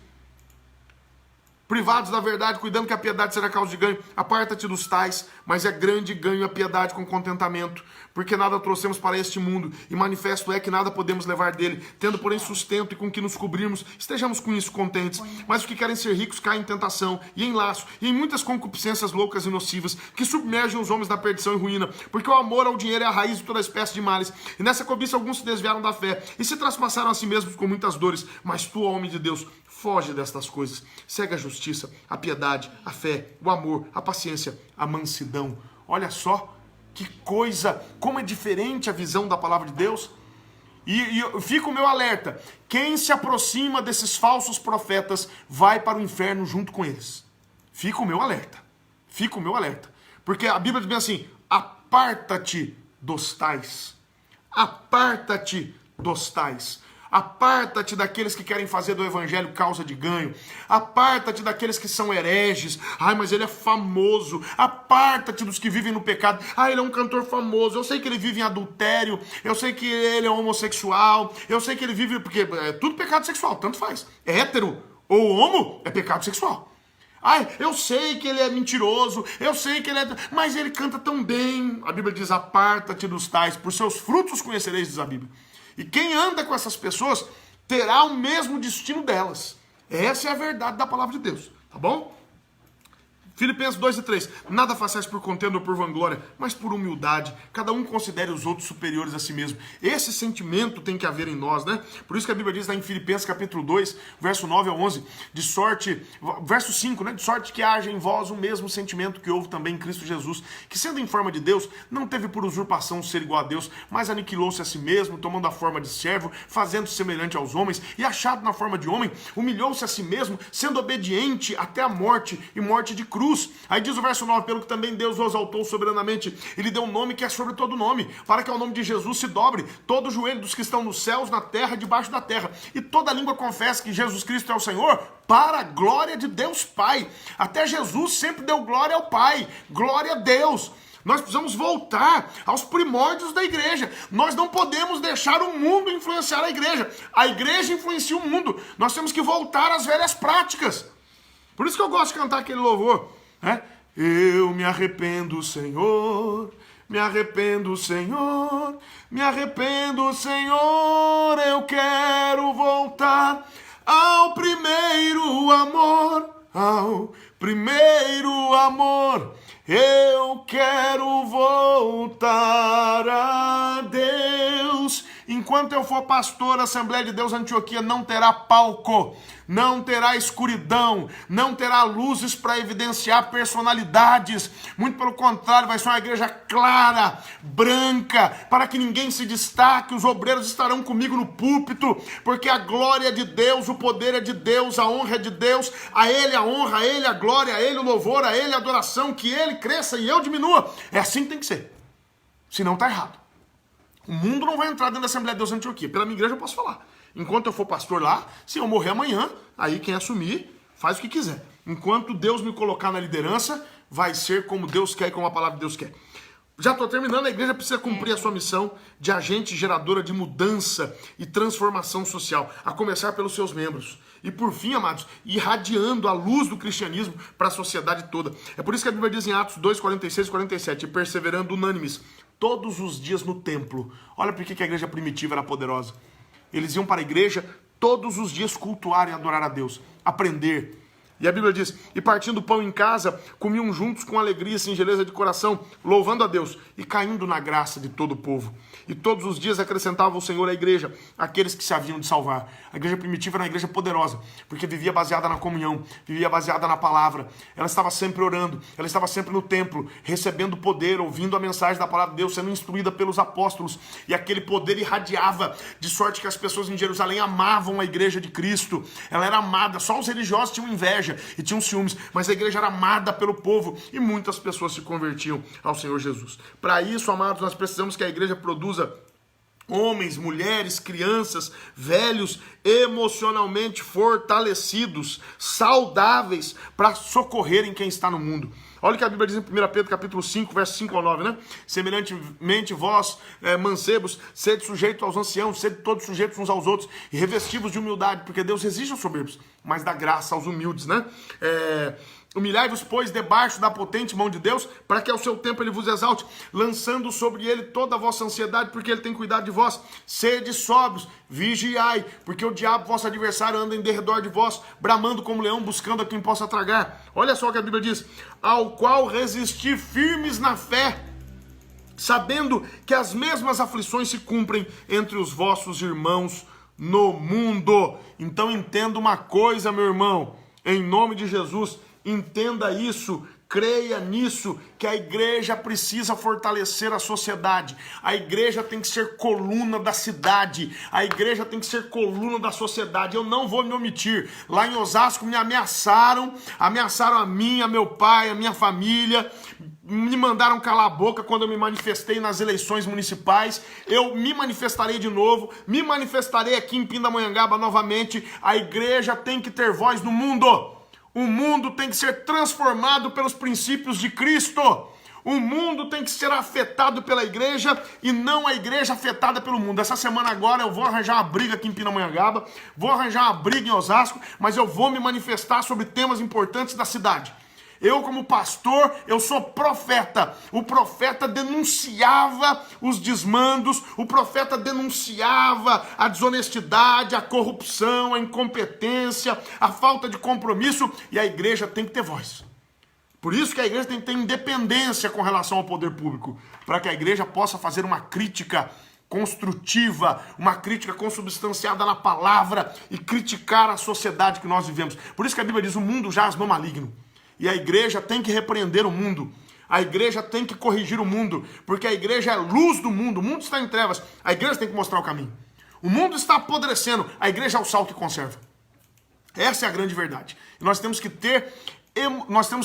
Privados da verdade, cuidando que a piedade será causa de ganho. Aparta-te dos tais, mas é grande ganho a piedade com contentamento. Porque nada trouxemos para este mundo, e manifesto é que nada podemos levar dele. Tendo, porém, sustento e com que nos cobrirmos, estejamos com isso contentes. Mas os que querem ser ricos caem em tentação, e em laço, e em muitas concupiscências loucas e nocivas, que submergem os homens na perdição e ruína. Porque o amor ao dinheiro é a raiz de toda espécie de males. E nessa cobiça alguns se desviaram da fé, e se traspassaram a si mesmos com muitas dores. Mas tu, ó homem de Deus, foge destas coisas. Segue a justiça, a piedade, a fé, o amor, a paciência, a mansidão. Olha só que coisa, como é diferente a visão da palavra de Deus. E fica o meu alerta. Quem se aproxima desses falsos profetas vai para o inferno junto com eles. Fica o meu alerta. Fica o meu alerta. Porque a Bíblia diz bem assim: aparta-te dos tais. Aparta-te dos tais. Aparta-te daqueles que querem fazer do evangelho causa de ganho. Aparta-te daqueles que são hereges. Ai, mas ele é famoso. Aparta-te dos que vivem no pecado. Ah, ele é um cantor famoso. Eu sei que ele vive em adultério. Eu sei que ele é homossexual. Eu sei que ele vive... Porque é tudo pecado sexual, tanto faz. É hétero ou homo, é pecado sexual. Ai, eu sei que ele é mentiroso. Eu sei que ele é... Mas ele canta tão bem. A Bíblia diz: aparta-te dos tais. Por seus frutos os conhecereis, diz a Bíblia. E quem anda com essas pessoas terá o mesmo destino delas. Essa é a verdade da palavra de Deus, tá bom? Filipenses 2 e 3. Nada façais por contenda ou por vanglória, mas por humildade. Cada um considere os outros superiores a si mesmo. Esse sentimento tem que haver em nós, né? Por isso que a Bíblia diz lá em Filipenses capítulo 2, verso 9 a 11, de sorte, verso 5, né? De sorte que haja em vós o mesmo sentimento que houve também em Cristo Jesus, que sendo em forma de Deus, não teve por usurpação ser igual a Deus, mas aniquilou-se a si mesmo, tomando a forma de servo, fazendo-se semelhante aos homens, e achado na forma de homem, humilhou-se a si mesmo, sendo obediente até a morte, e morte de cruz. Aí diz o verso 9: pelo que também Deus o exaltou soberanamente, ele deu um nome que é sobre todo nome, para que ao nome de Jesus se dobre todo o joelho dos que estão nos céus, na terra, debaixo da terra, e toda língua confesse que Jesus Cristo é o Senhor, para a glória de Deus Pai. Até Jesus sempre deu glória ao Pai, glória a Deus. Nós precisamos voltar aos primórdios da igreja. Nós não podemos deixar o mundo influenciar a igreja. A igreja influencia o mundo. Nós temos que voltar às velhas práticas. Por isso que eu gosto de cantar aquele louvor, né? Eu me arrependo, Senhor, me arrependo, Senhor, me arrependo, Senhor, eu quero voltar ao primeiro amor, ao primeiro amor, eu quero voltar a Deus. Enquanto eu for pastor, a Assembleia de Deus Antioquia não terá palco, não terá escuridão, não terá luzes para evidenciar personalidades. Muito pelo contrário, vai ser uma igreja clara, branca, para que ninguém se destaque. Os obreiros estarão comigo no púlpito, porque a glória é de Deus, o poder é de Deus, a honra é de Deus. A Ele a honra, a Ele a glória, a Ele o louvor, a Ele a adoração, que Ele cresça e eu diminua. É assim que tem que ser, senão está errado. O mundo não vai entrar dentro da Assembleia de Deus Antioquia. Pela minha igreja eu posso falar. Enquanto eu for pastor lá, se eu morrer amanhã, aí quem assumir faz o que quiser. Enquanto Deus me colocar na liderança, vai ser como Deus quer e como a palavra de Deus quer. Já estou terminando, a igreja precisa cumprir a sua missão de agente geradora de mudança e transformação social, a começar pelos seus membros. E por fim, amados, irradiando a luz do cristianismo para a sociedade toda. É por isso que a Bíblia diz em Atos 2, 46 e 47, perseverando unânimes, todos os dias no templo. Olha por que a igreja primitiva era poderosa. Eles iam para a igreja todos os dias cultuar e adorar a Deus, aprender. E a Bíblia diz, e partindo o pão em casa, comiam juntos com alegria e singeleza de coração, louvando a Deus e caindo na graça de todo o povo. E todos os dias acrescentava o Senhor à igreja aqueles que se haviam de salvar. A igreja primitiva era uma igreja poderosa, porque vivia baseada na comunhão, vivia baseada na palavra. Ela estava sempre orando, ela estava sempre no templo, recebendo poder, ouvindo a mensagem da palavra de Deus, sendo instruída pelos apóstolos. E aquele poder irradiava, de sorte que as pessoas em Jerusalém amavam a igreja de Cristo. Ela era amada, só os religiosos tinham inveja e tinham ciúmes, mas a igreja era amada pelo povo e muitas pessoas se convertiam ao Senhor Jesus. Para isso, amados, nós precisamos que a igreja produza homens, mulheres, crianças, velhos, emocionalmente fortalecidos, saudáveis, para socorrerem quem está no mundo. Olha o que a Bíblia diz em 1 Pedro capítulo 5, verso 5 ao 9, né? Semelhantemente vós, mancebos, sede sujeitos aos anciãos, sede todos sujeitos uns aos outros, e revestivos de humildade, porque Deus resiste aos soberbos, mas dá graça aos humildes, né? Humilhai-vos, pois, debaixo da potente mão de Deus, para que ao seu tempo ele vos exalte, lançando sobre ele toda a vossa ansiedade, porque ele tem cuidado de vós. Sede sóbrios, vigiai, porque o diabo, vosso adversário, anda em derredor de vós, bramando como leão, buscando a quem possa tragar. Olha só o que a Bíblia diz, ao qual resistir firmes na fé, sabendo que as mesmas aflições se cumprem entre os vossos irmãos no mundo. Então entenda uma coisa, meu irmão, em nome de Jesus, entenda isso, creia nisso, que a igreja precisa fortalecer a sociedade. A igreja tem que ser coluna da cidade. A igreja tem que ser coluna da sociedade. Eu não vou me omitir. Lá em Osasco me ameaçaram a mim, a meu pai, a minha família. Me mandaram calar a boca quando eu me manifestei nas eleições municipais. Eu me manifestarei de novo. Me manifestarei aqui em Pindamonhangaba novamente. A igreja tem que ter voz no mundo. O mundo tem que ser transformado pelos princípios de Cristo. O mundo tem que ser afetado pela igreja e não a igreja afetada pelo mundo. Essa semana agora eu vou arranjar uma briga aqui em Pindamonhangaba, vou arranjar uma briga em Osasco, mas eu vou me manifestar sobre temas importantes da cidade. Eu, como pastor, eu sou profeta. O profeta denunciava os desmandos, o profeta denunciava a desonestidade, a corrupção, a incompetência, a falta de compromisso, e a igreja tem que ter voz. Por isso que a igreja tem que ter independência com relação ao poder público, para que a igreja possa fazer uma crítica construtiva, uma crítica consubstanciada na palavra e criticar a sociedade que nós vivemos. Por isso que a Bíblia diz, o mundo jaz no maligno. E a igreja tem que repreender o mundo. A igreja tem que corrigir o mundo. Porque a igreja é a luz do mundo. O mundo está em trevas. A igreja tem que mostrar o caminho. O mundo está apodrecendo. A igreja é o sal que conserva. Essa é a grande verdade. E nós temos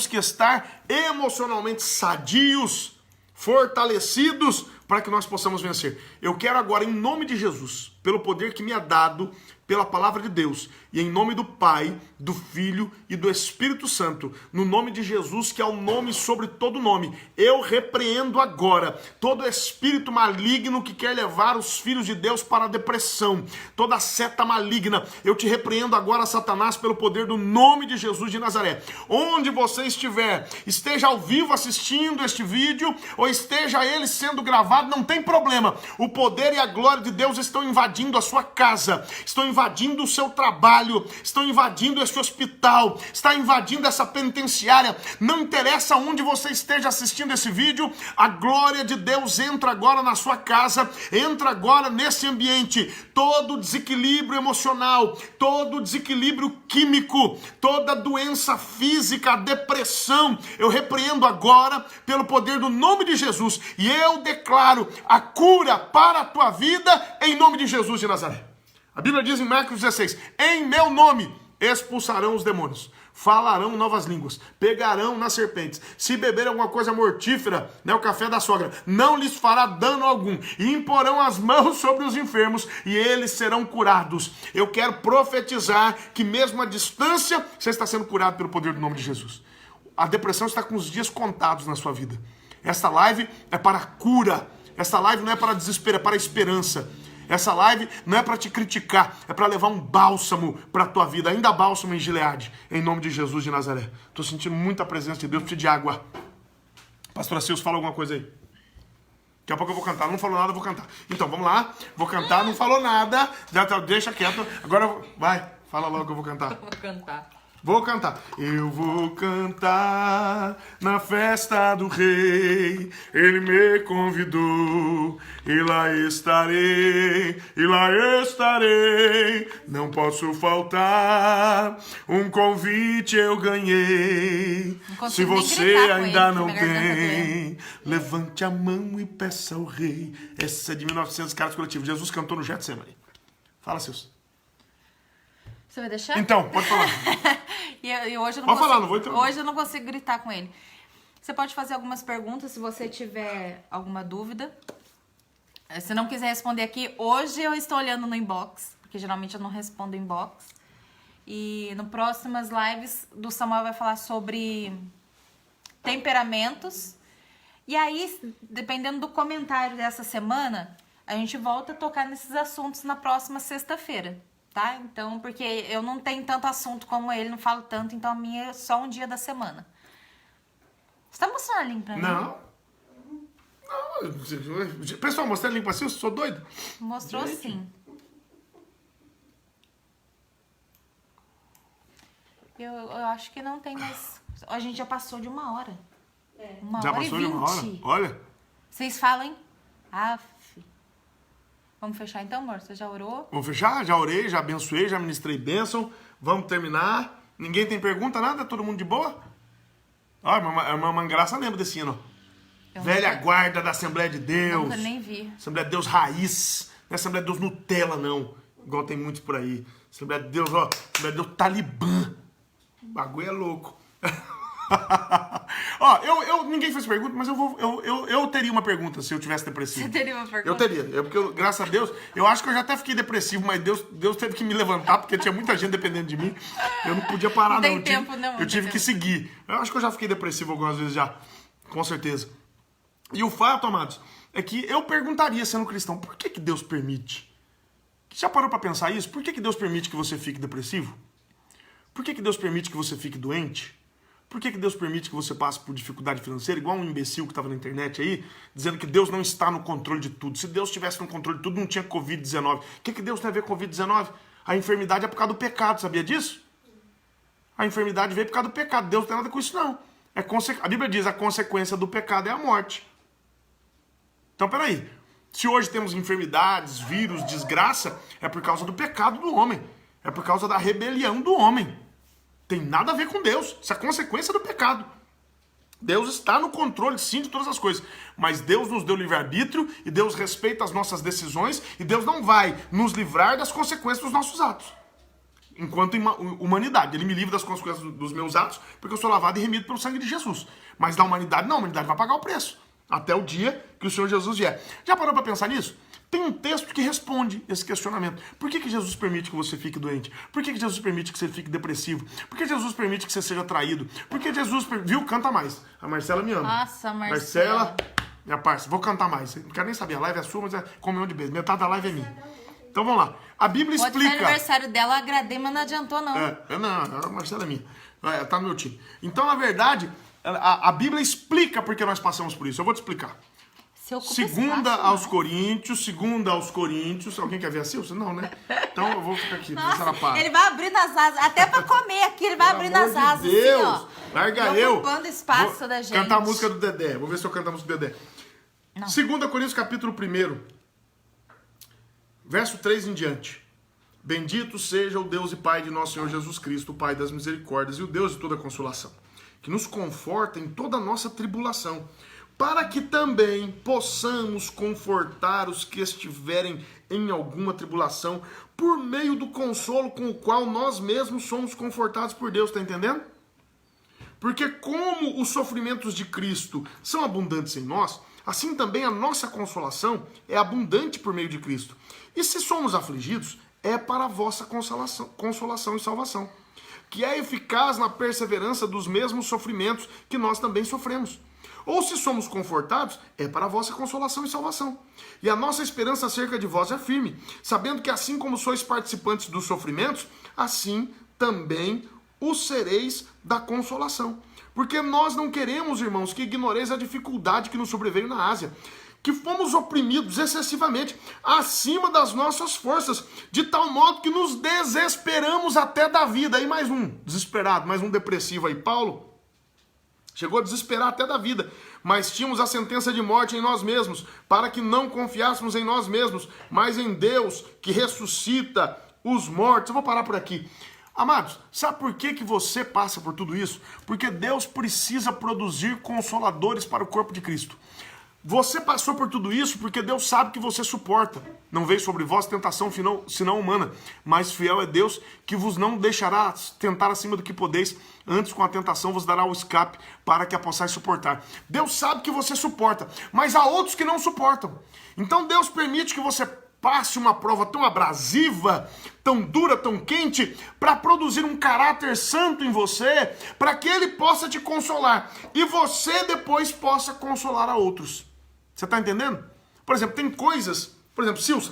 que estar emocionalmente sadios, fortalecidos, para que nós possamos vencer. Eu quero agora, em nome de Jesus, pelo poder que me é dado, pela palavra de Deus, e em nome do Pai, do Filho e do Espírito Santo, no nome de Jesus, que é o nome sobre todo nome, eu repreendo agora todo espírito maligno que quer levar os filhos de Deus para a depressão, toda seta maligna, eu te repreendo agora, Satanás, pelo poder do nome de Jesus de Nazaré. Onde você estiver, esteja ao vivo assistindo este vídeo, ou esteja ele sendo gravado, não tem problema. O poder e a glória de Deus estão invadindo a sua casa, estão invadindo o seu trabalho, estão invadindo esse hospital, está invadindo essa penitenciária. Não interessa onde você esteja assistindo esse vídeo, a glória de Deus entra agora na sua casa, entra agora nesse ambiente. Todo desequilíbrio emocional, todo desequilíbrio químico, toda doença física, depressão, eu repreendo agora pelo poder do nome de Jesus, e eu declaro a cura para a tua vida em nome de Jesus de Nazaré. A Bíblia diz em Marcos 16, em meu nome expulsarão os demônios, falarão novas línguas, pegarão nas serpentes, se beberem alguma coisa mortífera, né, o café da sogra, não lhes fará dano algum, e imporão as mãos sobre os enfermos, e eles serão curados. Eu quero profetizar que mesmo à distância, você está sendo curado pelo poder do nome de Jesus. A depressão está com os dias contados na sua vida. Esta live é para cura. Esta live não é para desespero, é para esperança. Essa live não é para te criticar, é para levar um bálsamo para a tua vida. Ainda bálsamo em Gileade, em nome de Jesus de Nazaré. Estou sentindo muita presença de Deus, preciso de água. Pastora Silvia, fala alguma coisa aí. Daqui a pouco eu vou cantar. Não falou nada, eu vou cantar. Então, vamos lá. Vou cantar, não falou nada. Já tá, deixa quieto. Agora, vai. Fala logo que eu vou cantar. Vou cantar. Vou cantar. Eu vou cantar na festa do rei. Ele me convidou e lá estarei. E lá estarei. Não posso faltar. Um convite eu ganhei. Se você ainda não tem, levante a mão e peça ao rei. Essa é de 1900, Caras Coletivos. Jesus cantou no Getsemane. Fala, seus. Você vai deixar? Então, pode falar. E hoje eu não pode consigo, falar, não vou interromper. Hoje eu não consigo gritar com ele. Você pode fazer algumas perguntas se você tiver alguma dúvida. Se não quiser responder aqui, hoje eu estou olhando no inbox, porque geralmente eu não respondo inbox. E no próximas lives do Samuel vai falar sobre temperamentos. E aí, dependendo do comentário dessa semana, a gente volta a tocar nesses assuntos na próxima sexta-feira. Tá? Então, porque eu não tenho tanto assunto como ele, não falo tanto, então a minha é só um dia da semana. Você tá mostrando a link pra mim? Não. Não. Pessoal, mostrei a link pra si, eu sou doido. Mostrou sim. Eu acho que não tem mais... A gente já passou de 1 hora. Já passou de 1 hora? Olha. Vocês falam, hein? Aff. Vamos fechar então, amor? Você já orou? Vamos fechar? Já orei, já abençoei, já ministrei bênção. Vamos terminar. Ninguém tem pergunta, nada? Todo mundo de boa? Olha, a irmã Graça lembra desse hino. Velha guarda da Assembleia de Deus. Nunca nem vi. Assembleia de Deus raiz. Não é Assembleia de Deus Nutella, não. Igual tem muitos por aí. Assembleia de Deus, ó. Assembleia de Deus Talibã. O bagulho é louco. Ó, ninguém fez pergunta, mas eu teria uma pergunta se eu tivesse depressivo. Você teria uma pergunta? Eu teria. Porque, graças a Deus, eu acho que eu já até fiquei depressivo, mas Deus teve que me levantar, porque tinha muita gente dependendo de mim. Eu não podia parar, não. Tem tempo, não. Eu tive que seguir. Eu acho que eu já fiquei depressivo algumas vezes já. Com certeza. E o fato, amados, é que eu perguntaria, sendo cristão, por que Deus permite? Já parou pra pensar isso? Por que Deus permite que você fique depressivo? Por que Deus permite que você fique doente? Por que Deus permite que você passe por dificuldade financeira, igual um imbecil que estava na internet aí, dizendo que Deus não está no controle de tudo? Se Deus estivesse no controle de tudo, não tinha Covid-19. O que Deus tem a ver com Covid-19? A enfermidade é por causa do pecado, sabia disso? A enfermidade veio por causa do pecado. Deus não tem nada com isso, não. A Bíblia diz que a consequência do pecado é a morte. Então, peraí. Se hoje temos enfermidades, vírus, desgraça, é por causa do pecado do homem. É por causa da rebelião do homem. Tem nada a ver com Deus. Isso é consequência do pecado. Deus está no controle, sim, de todas as coisas. Mas Deus nos deu livre-arbítrio e Deus respeita as nossas decisões e Deus não vai nos livrar das consequências dos nossos atos. Enquanto humanidade. Ele me livra das consequências dos meus atos porque eu sou lavado e remido pelo sangue de Jesus. Mas da humanidade, não. A humanidade vai pagar o preço. Até o dia que o Senhor Jesus vier. Já parou para pensar nisso? Tem um texto que responde esse questionamento. Por que Jesus permite que você fique doente? Por que Jesus permite que você fique depressivo? Por que Jesus permite que você seja traído? Por que Jesus... Viu? Canta mais. A Marcela me ama. Nossa, Marcela. Minha parça, vou cantar mais. Não quero nem saber. A live é sua, mas é comunhão de beijo. Metade da live é minha. Então vamos lá. A Bíblia explica... Pode ser aniversário dela, eu agradei, mas não adiantou não. Não, a Marcela é minha. Tá no meu time. Então, na verdade, a Bíblia explica por que nós passamos por isso. Eu vou te explicar. Segunda aos Coríntios. Alguém quer ver a Silvia? Não, né? Então eu vou ficar aqui. Nossa, ele vai abrir nas asas. Até pra comer aqui, ele vai abrir nas asas. Deus, assim, ó. Larga eu. Ocupando espaço da gente. Cantar a música do Dedé. Vou ver se eu canto a música do Dedé. Não. 2 Coríntios capítulo 1. Verso 3 em diante. Bendito seja o Deus e Pai de nosso Senhor Jesus Cristo, o Pai das misericórdias e o Deus de toda consolação, que nos conforta em toda a nossa tribulação, para que também possamos confortar os que estiverem em alguma tribulação, por meio do consolo com o qual nós mesmos somos confortados por Deus, tá entendendo? Porque como os sofrimentos de Cristo são abundantes em nós, assim também a nossa consolação é abundante por meio de Cristo. E se somos afligidos, é para a vossa consolação e salvação, que é eficaz na perseverança dos mesmos sofrimentos que nós também sofremos. Ou se somos confortados, é para a vossa consolação e salvação. E a nossa esperança acerca de vós é firme, sabendo que assim como sois participantes dos sofrimentos, assim também o sereis da consolação. Porque nós não queremos, irmãos, que ignoreis a dificuldade que nos sobreveio na Ásia, que fomos oprimidos excessivamente, acima das nossas forças, de tal modo que nos desesperamos até da vida. Aí mais um desesperado, mais um depressivo aí. Paulo chegou a desesperar até da vida, mas tínhamos a sentença de morte em nós mesmos, para que não confiássemos em nós mesmos, mas em Deus, que ressuscita os mortos. Eu vou parar por aqui. Amados, sabe por que você passa por tudo isso? Porque Deus precisa produzir consoladores para o corpo de Cristo. Você passou por tudo isso porque Deus sabe que você suporta. Não veio sobre vós tentação senão humana, mas fiel é Deus, que vos não deixará tentar acima do que podeis, antes com a tentação vos dará o escape para que a possais suportar. Deus sabe que você suporta, mas há outros que não suportam. Então Deus permite que você passe uma prova tão abrasiva, tão dura, tão quente, para produzir um caráter santo em você, para que Ele possa te consolar e você depois possa consolar a outros. Você está entendendo? Por exemplo, tem coisas... Por exemplo, Silsa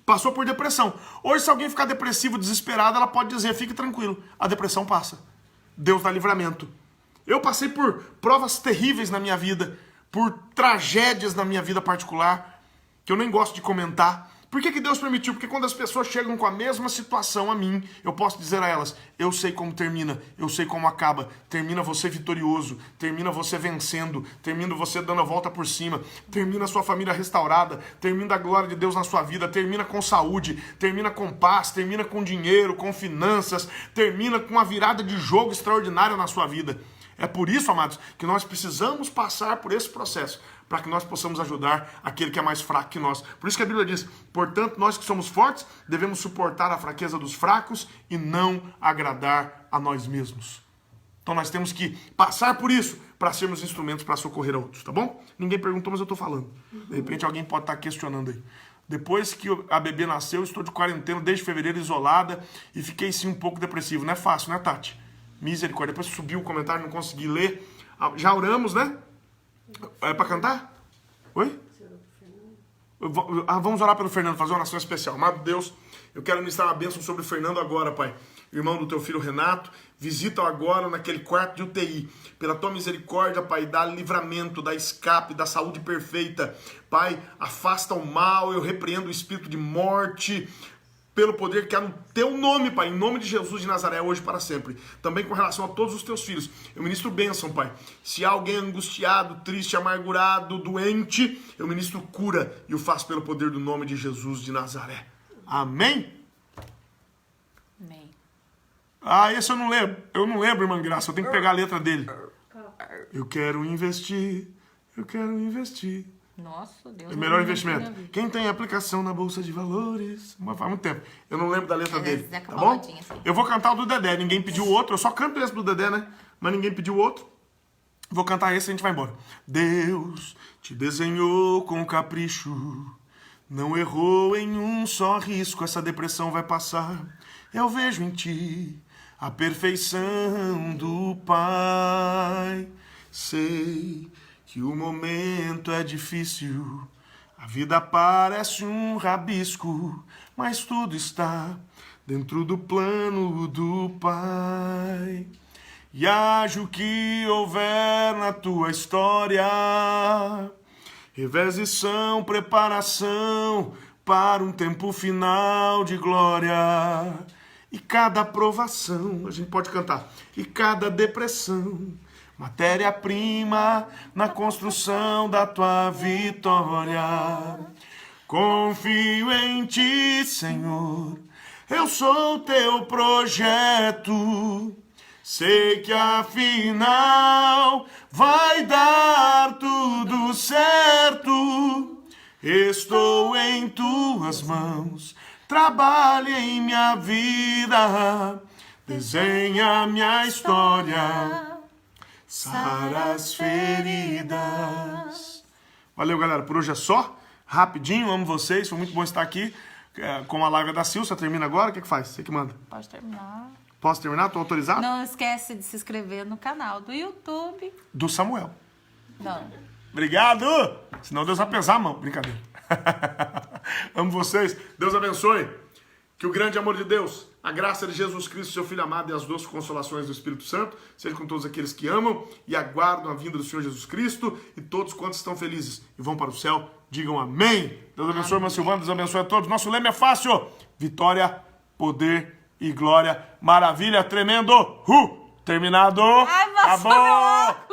passou por depressão. Hoje, se alguém ficar depressivo, desesperado, ela pode dizer, fique tranquilo, a depressão passa. Deus dá livramento. Eu passei por provas terríveis na minha vida, por tragédias na minha vida particular, que eu nem gosto de comentar. Por que Deus permitiu? Porque quando as pessoas chegam com a mesma situação a mim, eu posso dizer a elas, eu sei como termina, eu sei como acaba. Termina você vitorioso, termina você vencendo, termina você dando a volta por cima, termina a sua família restaurada, termina a glória de Deus na sua vida, termina com saúde, termina com paz, termina com dinheiro, com finanças, termina com uma virada de jogo extraordinária na sua vida. É por isso, amados, que nós precisamos passar por esse processo, para que nós possamos ajudar aquele que é mais fraco que nós. Por isso que a Bíblia diz, portanto, nós que somos fortes, devemos suportar a fraqueza dos fracos e não agradar a nós mesmos. Então nós temos que passar por isso, para sermos instrumentos para socorrer a outros, tá bom? Ninguém perguntou, mas eu estou falando. De repente alguém pode estar questionando aí. Depois que a bebê nasceu, eu estou de quarentena desde fevereiro, isolada, e fiquei sim um pouco depressivo. Não é fácil, né, Tati? Misericórdia. Depois subiu o comentário, não consegui ler. Já oramos, né? É para cantar? Oi? Vamos orar pelo Fernando, fazer uma oração especial. Amado Deus, eu quero ministrar uma bênção sobre o Fernando agora, Pai. Irmão do teu filho Renato, visita-o agora naquele quarto de UTI. Pela tua misericórdia, Pai, dá livramento, dá escape, dá saúde perfeita. Pai, afasta o mal, eu repreendo o espírito de morte, pelo poder que há no teu nome, Pai, em nome de Jesus de Nazaré, hoje e para sempre. Também com relação a todos os teus filhos, eu ministro bênção, Pai. Se há alguém angustiado, triste, amargurado, doente, eu ministro cura e o faço pelo poder do nome de Jesus de Nazaré. Amém? Amém. Ah, esse eu não lembro. Eu não lembro, irmã Graça, eu tenho que pegar a letra dele. Eu quero investir, eu quero investir. Nossa, Deus. É o melhor investimento. Quem tem aplicação na Bolsa de Valores? Faz muito tempo. Eu não lembro da letra dele. Tá bom? Assim. Eu vou cantar o do Dedé. Ninguém pediu o outro. Eu só canto esse do Dedé, né? Mas ninguém pediu o outro. Vou cantar esse e a gente vai embora. Deus te desenhou com capricho. Não errou em um só risco. Essa depressão vai passar. Eu vejo em ti a perfeição do Pai. Sei que o momento é difícil, a vida parece um rabisco, mas tudo está dentro do plano do Pai. E haja o que houver na tua história, revés e são preparação para um tempo final de glória. E cada provação, a gente pode cantar, e cada depressão, matéria-prima na construção da tua vitória. Confio em ti, Senhor, eu sou teu projeto. Sei que afinal vai dar tudo certo. Estou em tuas mãos, trabalha em minha vida, desenha minha história, sara as feridas. Valeu, galera. Por hoje é só. Rapidinho, amo vocês. Foi muito bom estar aqui. Com a live da Silsa, termina agora. O que faz? Você que manda. Pode terminar. Posso terminar? Tô autorizado? Não esquece de se inscrever no canal do YouTube do Samuel. Não. Obrigado! Senão Deus vai pesar a mão. Brincadeira. Amo vocês. Deus abençoe. Que o grande amor de Deus, a graça de Jesus Cristo, seu Filho amado, e as doces consolações do Espírito Santo, seja com todos aqueles que amam e aguardam a vinda do Senhor Jesus Cristo, e todos quantos estão felizes e vão para o céu, digam amém. Deus abençoe, irmã Silvana, Deus abençoe a todos. Nosso lema é fácil: vitória, poder e glória. Maravilha, tremendo. Terminado. Ai, Acabou.